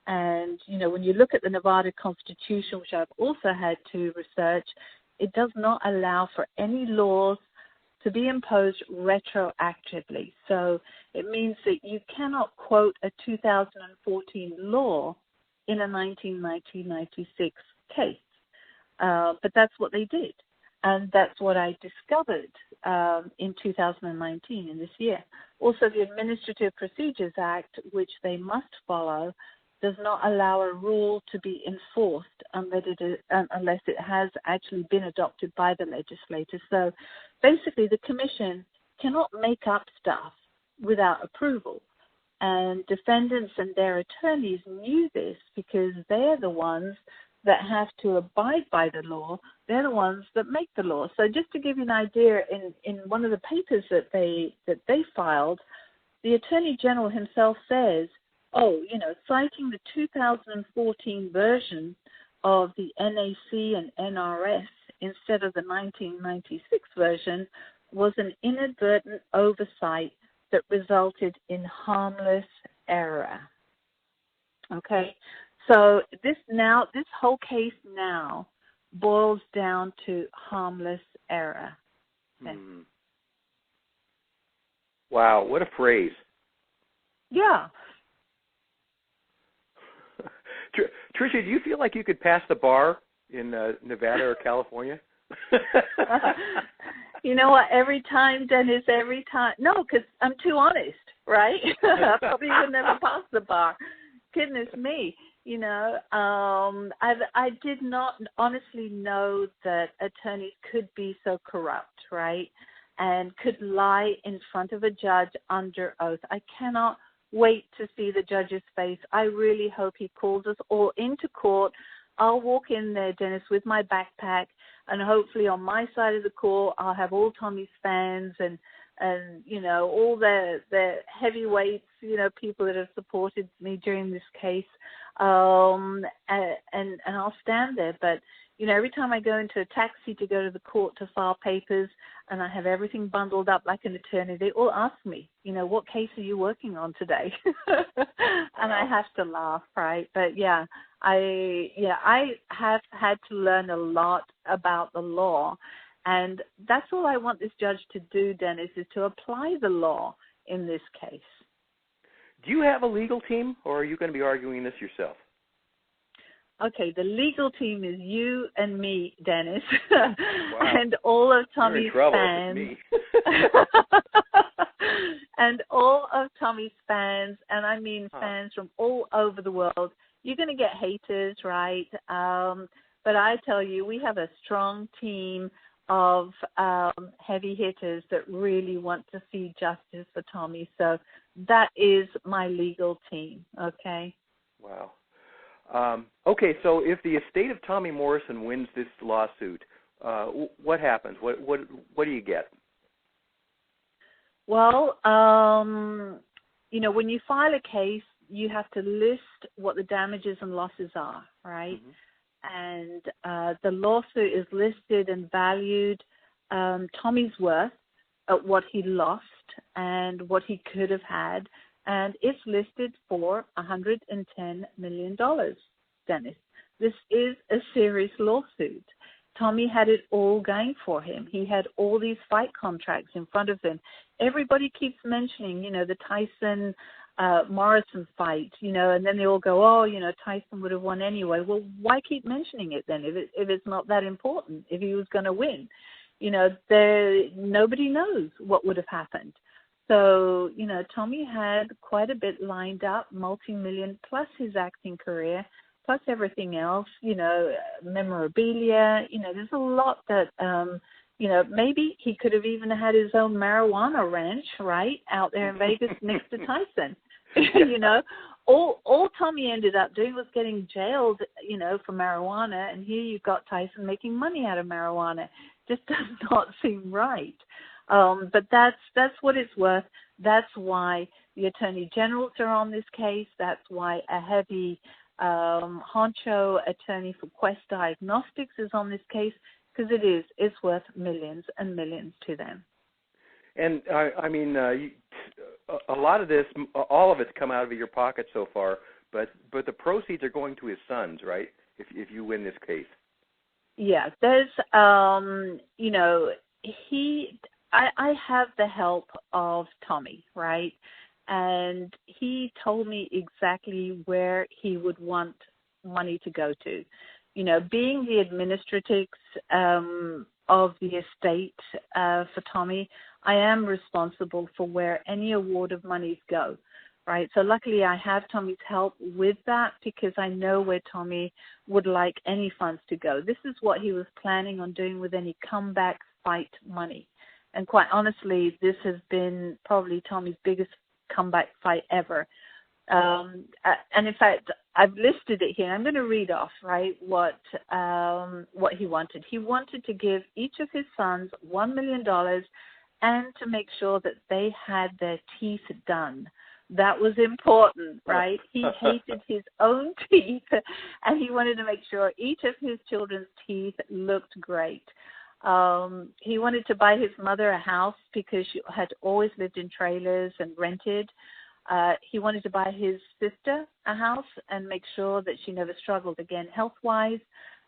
And, when you look at the Nevada Constitution, which I've also had to research, it does not allow for any laws to be imposed retroactively. So it means that you cannot quote a 2014 law in a 1996 case. But that's what they did. And that's what I discovered in 2019, in this year. Also, the Administrative Procedures Act, which they must follow, does not allow a rule to be enforced unless it has actually been adopted by the legislators. So basically, the commission cannot make up stuff without approval. And defendants and their attorneys knew this because they're the ones that have to abide by the law. They're the ones that make the law. So just to give you an idea, in one of the papers that they filed, the Attorney General himself says, citing the 2014 version of the NAC and NRS instead of the 1996 version was an inadvertent oversight that resulted in harmless error. Okay, so this whole case now boils down to harmless error. Okay. Wow, what a phrase. Yeah. Trisha, do you feel like you could pass the bar in Nevada or California? You know what? Every time, Dennis, no, because I'm too honest, right? I probably would never pass the bar. Goodness me. I did not honestly know that attorneys could be so corrupt, right? And could lie in front of a judge under oath. I cannot wait to see the judge's face. I really hope he calls us all into court. I'll walk in there, Dennis, with my backpack, and hopefully on my side of the court, I'll have all Tommy's fans and all the heavyweights, people that have supported me during this case, and I'll stand there. But every time I go into a taxi to go to the court to file papers, and I have everything bundled up like an attorney, they all ask me, what case are you working on today? And I have to laugh, right? But I have had to learn a lot about the law, and that's all I want this judge to do, Dennis, is to apply the law in this case. Do you have a legal team, or are you going to be arguing this yourself? Okay, the legal team is you and me, Dennis, wow. and all of Tommy's fans. And all of Tommy's fans, and I mean fans from all over the world. You're going to get haters, right? But I tell you, we have a strong team of heavy hitters that really want to see justice for Tommy. So that is my legal team, okay? Wow. Okay, so if the estate of Tommy Morrison wins this lawsuit, what happens? What do you get? Well, you know, when you file a case, you have to list what the damages and losses are, right? And the lawsuit is listed and valued Tommy's worth at what he lost and what he could have had, and it's listed for $110 million, Dennis. This is a serious lawsuit. Tommy had it all going for him. He had all these fight contracts in front of him. Everybody keeps mentioning, you know, the Tyson Morrison fight, you know, and then they all go, oh, you know, Tyson would have won anyway. Well, why keep mentioning it then if it's not that important, if he was going to win? You know, nobody knows what would have happened. So, you know, Tommy had quite a bit lined up, multi-million, plus his acting career, plus everything else, you know, memorabilia. You know, there's a lot that, you know, maybe he could have even had his own marijuana ranch, right, out there in Vegas next to Tyson. You know, all Tommy ended up doing was getting jailed, you know, for marijuana, and here you've got Tyson making money out of marijuana. Just does not seem right. But that's what it's worth. That's why the attorney generals are on this case. That's why a heavy honcho attorney for Quest Diagnostics is on this case, because it's worth millions and millions to them. And I mean, a lot of this, all of it's come out of your pocket so far, but the proceeds are going to his sons, right? If you win this case. Yeah, there's, you know, I have the help of Tommy, right? And he told me exactly where he would want money to go to. You know, being the administratrix of the estate for Tommy, I am responsible for where any award of monies go, right? So luckily I have Tommy's help with that because I know where Tommy would like any funds to go. This is what he was planning on doing with any comeback fight money. And quite honestly, this has been probably Tommy's biggest comeback fight ever. And in fact, I've listed it here. I'm going to read off, right, what he wanted. He wanted to give each of his sons $1 million and to make sure that they had their teeth done. That was important, right? He hated his own teeth, and he wanted to make sure each of his children's teeth looked great. He wanted to buy his mother a house because she had always lived in trailers and rented. He wanted to buy his sister a house and make sure that she never struggled again health-wise.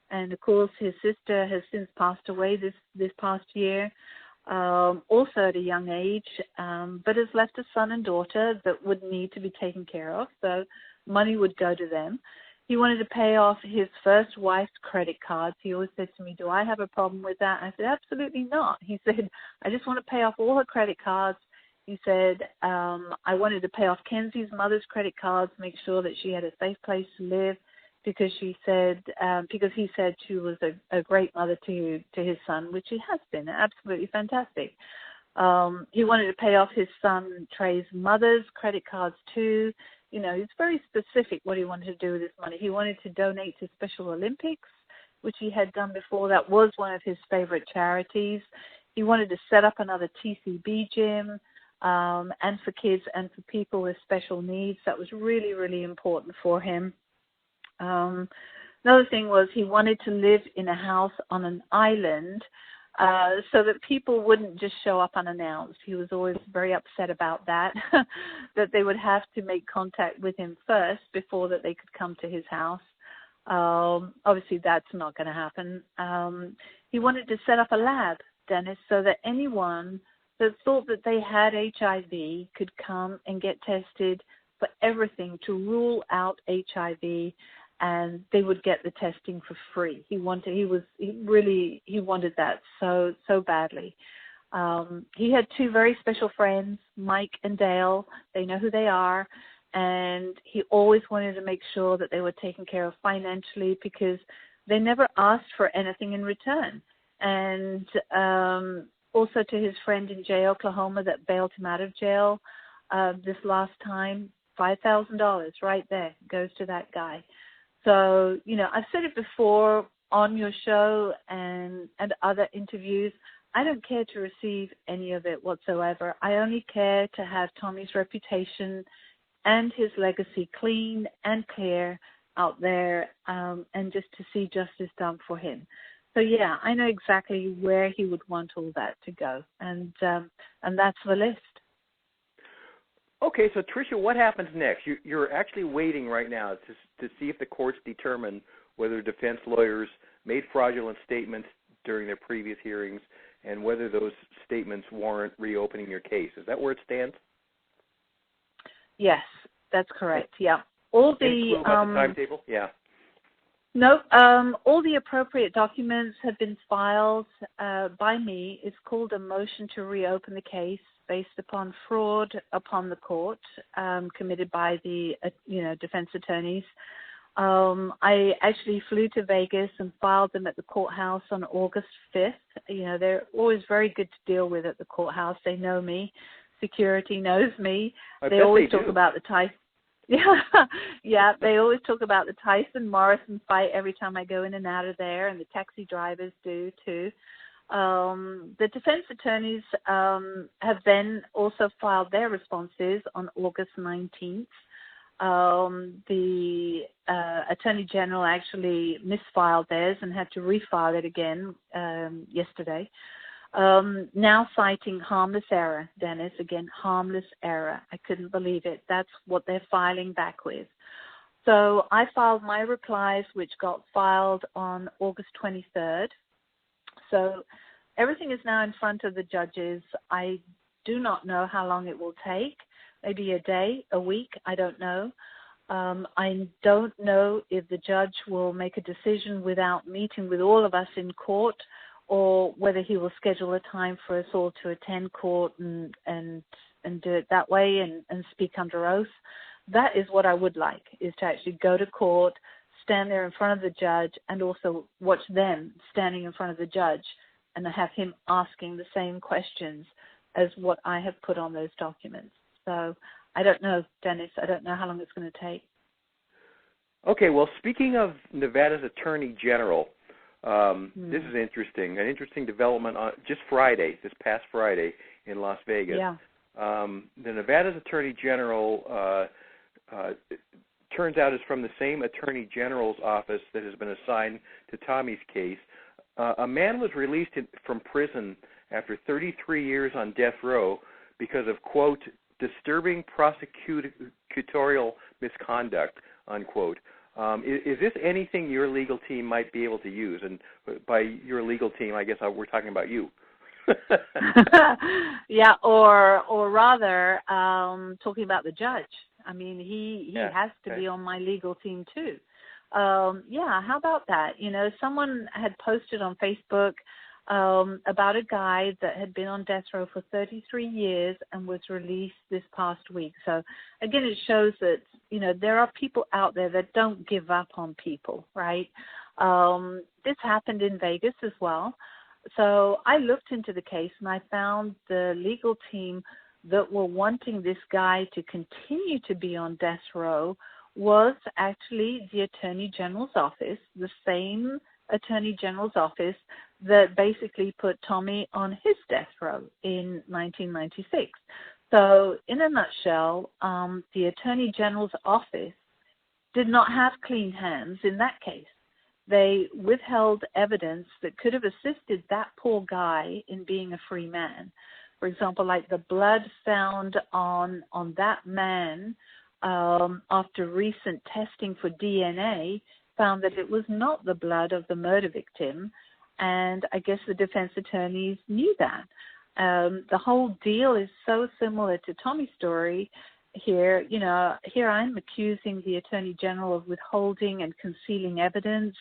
And, of course, his sister has since passed away this past year, also at a young age, but has left a son and daughter that would need to be taken care of, so money would go to them. He wanted to pay off his first wife's credit cards. He always said to me, do I have a problem with that? I said, absolutely not. He said, I just want to pay off all her credit cards. He said, I wanted to pay off Kenzie's mother's credit cards, make sure that she had a safe place to live, because he said she was a great mother to his son, which she has been, absolutely fantastic. He wanted to pay off his son Trey's mother's credit cards too. You know, he's very specific what he wanted to do with his money. He wanted to donate to Special Olympics, which he had done before. That was one of his favorite charities. He wanted to set up another TCB gym, and for kids and for people with special needs. That was really, really important for him. Another thing was he wanted to live in a house on an island so that people wouldn't just show up unannounced. He was always very upset about that, that they would have to make contact with him first before that they could come to his house. Obviously, that's not going to happen. He wanted to set up a lab, Dennis, so that anyone that thought that they had HIV could come and get tested for everything to rule out HIV, and they would get the testing for free. He wanted that so badly. He had two very special friends, Mike and Dale. They know who they are, and he always wanted to make sure that they were taken care of financially because they never asked for anything in return. And also to his friend in Jay, Oklahoma, that bailed him out of jail this last time, $5,000 right there goes to that guy. So, you know, I've said it before on your show and other interviews, I don't care to receive any of it whatsoever. I only care to have Tommy's reputation and his legacy clean and clear out there, and just to see justice done for him. So, yeah, I know exactly where he would want all that to go, and that's the list. Okay, so Trisha, what happens next? You're actually waiting right now to see if the courts determine whether defense lawyers made fraudulent statements during their previous hearings and whether those statements warrant reopening your case. Is that where it stands? Yes, that's correct. Yeah. All Any clue about the timetable? Yeah. No, all the appropriate documents have been filed by me. It's called a motion to reopen the case based upon fraud upon the court committed by the defense attorneys. I actually flew to Vegas and filed them at the courthouse on August 5th. You know, they're always very good to deal with at the courthouse. They know me. Security knows me. They always talk about the Tyson. Yeah, they always talk about the Tyson Morrison fight every time I go in and out of there, and the taxi drivers do too. The defense attorneys have then also filed their responses on August 19th. The Attorney General actually misfiled theirs and had to refile it again yesterday. Now citing harmless error, Dennis, again, harmless error. I couldn't believe it. That's what they're filing back with. So I filed my replies, which got filed on August 23rd. So everything is now in front of the judges. I do not know how long it will take. Maybe a day, a week, I don't know. I don't know if the judge will make a decision without meeting with all of us in court, or whether he will schedule a time for us all to attend court and do it that way and speak under oath. That is what I would like, is to actually go to court, stand there in front of the judge, and also watch them standing in front of the judge and have him asking the same questions as what I have put on those documents. So I don't know, Dennis. I don't know how long it's going to take. Okay, well, speaking of Nevada's Attorney General, this is interesting. An interesting development on just Friday, this past Friday in Las Vegas. Yeah. The Nevada's Attorney General turns out is from the same Attorney General's office that has been assigned to Tommy's case. A man was released from prison after 33 years on death row because of, quote, disturbing prosecutorial misconduct, unquote. Is this anything your legal team might be able to use? And by your legal team, I guess we're talking about you. Yeah, or rather, talking about the judge. I mean, he has to be on my legal team too. Yeah, how about that? You know, someone had posted on Facebook about a guy that had been on death row for 33 years and was released this past week. So, again, it shows that, you know, there are people out there that don't give up on people, right? This happened in Vegas as well. So I looked into the case and I found the legal team that were wanting this guy to continue to be on death row was actually the Attorney General's office, the same Attorney General's office that basically put Tommy on his death row in 1996. So in a nutshell, the Attorney General's office did not have clean hands in that case. They withheld evidence that could have assisted that poor guy in being a free man. For example, like the blood found on that man after recent testing for DNA found that it was not the blood of the murder victim, and I guess the defense attorneys knew that. The whole deal is so similar to Tommy's story here. You know, here I'm accusing the Attorney General of withholding and concealing evidence,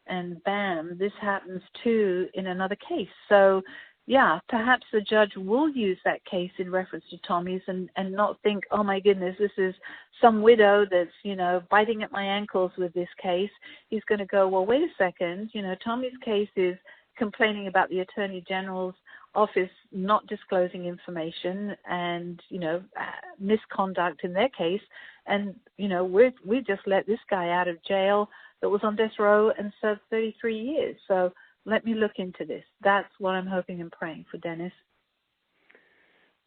and bam, this happens too in another case. So, yeah, perhaps the judge will use that case in reference to Tommy's and not think, oh, my goodness, this is some widow that's, you know, biting at my ankles with this case. He's going to go, well, wait a second, you know, Tommy's case is complaining about the Attorney General's office not disclosing information and, misconduct in their case. And, we just let this guy out of jail that was on death row and served 33 years. So let me look into this. That's what I'm hoping and praying for, Dennis.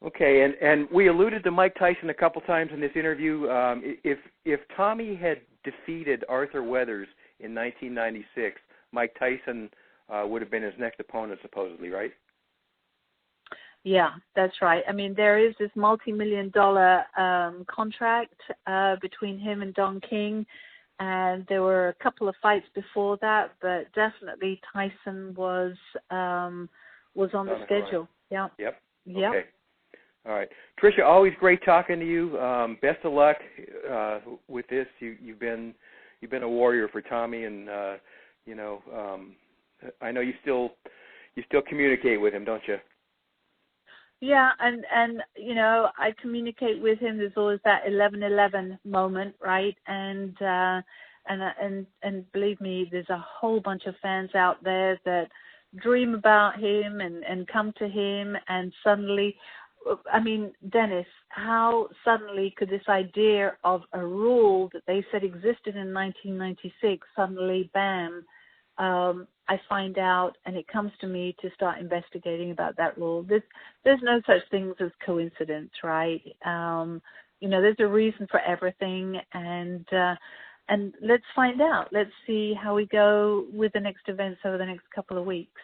Okay, and we alluded to Mike Tyson a couple times in this interview. If Tommy had defeated Arthur Weathers in 1996, Mike Tyson would have been his next opponent, supposedly, right? Yeah, that's right. I mean, there is this multi-million-dollar contract between him and Don King, and there were a couple of fights before that, but definitely Tyson was on the schedule. Right. Yeah. Yep. Okay. All right, Trisha. Always great talking to you. Best of luck with this. You've been a warrior for Tommy, and I know you still communicate with him, don't you? Yeah, and I communicate with him. There's always that 11-11 moment, right? And believe me, there's a whole bunch of fans out there that dream about him and come to him, and suddenly, I mean, Dennis, how suddenly could this idea of a rule that they said existed in 1996 suddenly, bam, I find out, and it comes to me to start investigating about that rule. There's no such things as coincidence, right? There's a reason for everything, and let's find out. Let's see how we go with the next events over the next couple of weeks.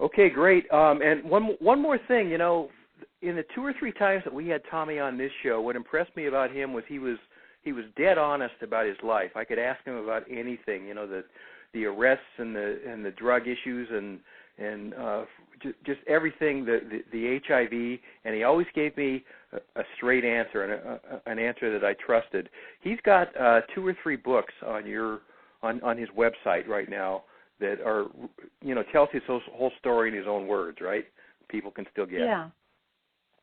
Okay, great. And one more thing, in the 2 or 3 times that we had Tommy on this show, what impressed me about him was he was dead honest about his life. I could ask him about anything, the arrests and the drug issues and just everything, the HIV, and he always gave me a straight answer and an answer that I trusted. He's got 2 or 3 books on his website right now that are, tells his whole story in his own words, right? People can still get.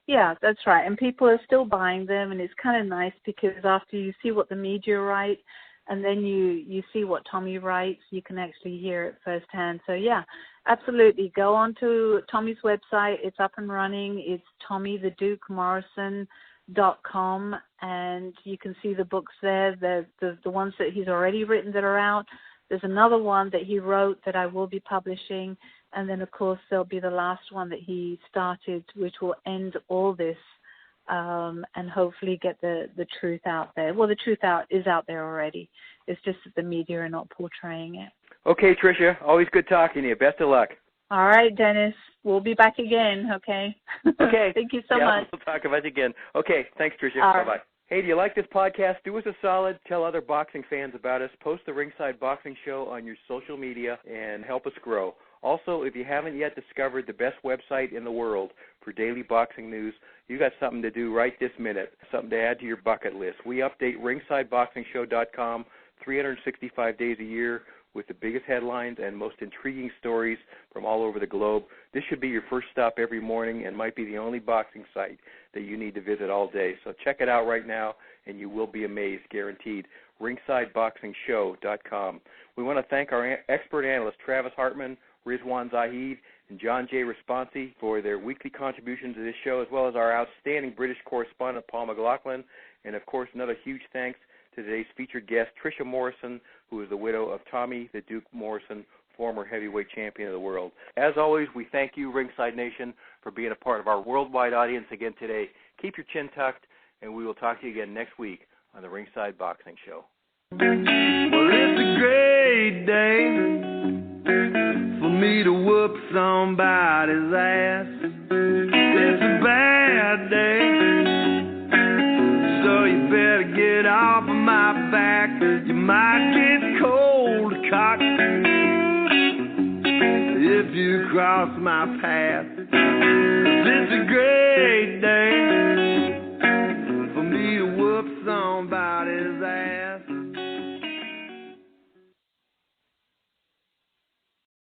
Yeah, that's right. And people are still buying them, and it's kind of nice because after you see what the media write and then you see what Tommy writes, you can actually hear it firsthand. So, yeah, absolutely. Go on to Tommy's website. It's up and running. It's TommyTheDukeMorrison.com, and you can see the books there, the ones that he's already written that are out. There's another one that he wrote that I will be publishing, and then, of course, there'll be the last one that he started, which will end all this and hopefully get the truth out there. Well, the truth is out there already. It's just that the media are not portraying it. Okay, Trisha, always good talking to you. Best of luck. All right, Dennis. We'll be back again, okay? Okay. Thank you so much. We'll talk about it again. Okay, thanks, Trisha. All Bye-bye. right. Hey, do you like this podcast? Do us a solid. Tell other boxing fans about us. Post the Ringside Boxing Show on your social media and help us grow. Also, if you haven't yet discovered the best website in the world for daily boxing news, you got something to do right this minute, something to add to your bucket list. We update RingsideBoxingShow.com 365 days a year with the biggest headlines and most intriguing stories from all over the globe. This should be your first stop every morning and might be the only boxing site that you need to visit all day. So check it out right now, and you will be amazed, guaranteed. RingsideBoxingShow.com. We want to thank our expert analysts, Travis Hartman, Rizwan Zahid, and John J. Responsi for their weekly contributions to this show, as well as our outstanding British correspondent, Paul McLaughlin. And, of course, another huge thanks to today's featured guest, Trisha Morrison, who is the widow of Tommy the Duke Morrison, former heavyweight champion of the world. As always, we thank you, Ringside Nation, for being a part of our worldwide audience again today. Keep your chin tucked, and we will talk to you again next week on the Ringside Boxing Show. Well, it's a great day for me to whoop somebody's ass. It's a bad day, so you better get off of my back. You might get cold cocked if you cross my path. 'Cause it's a great day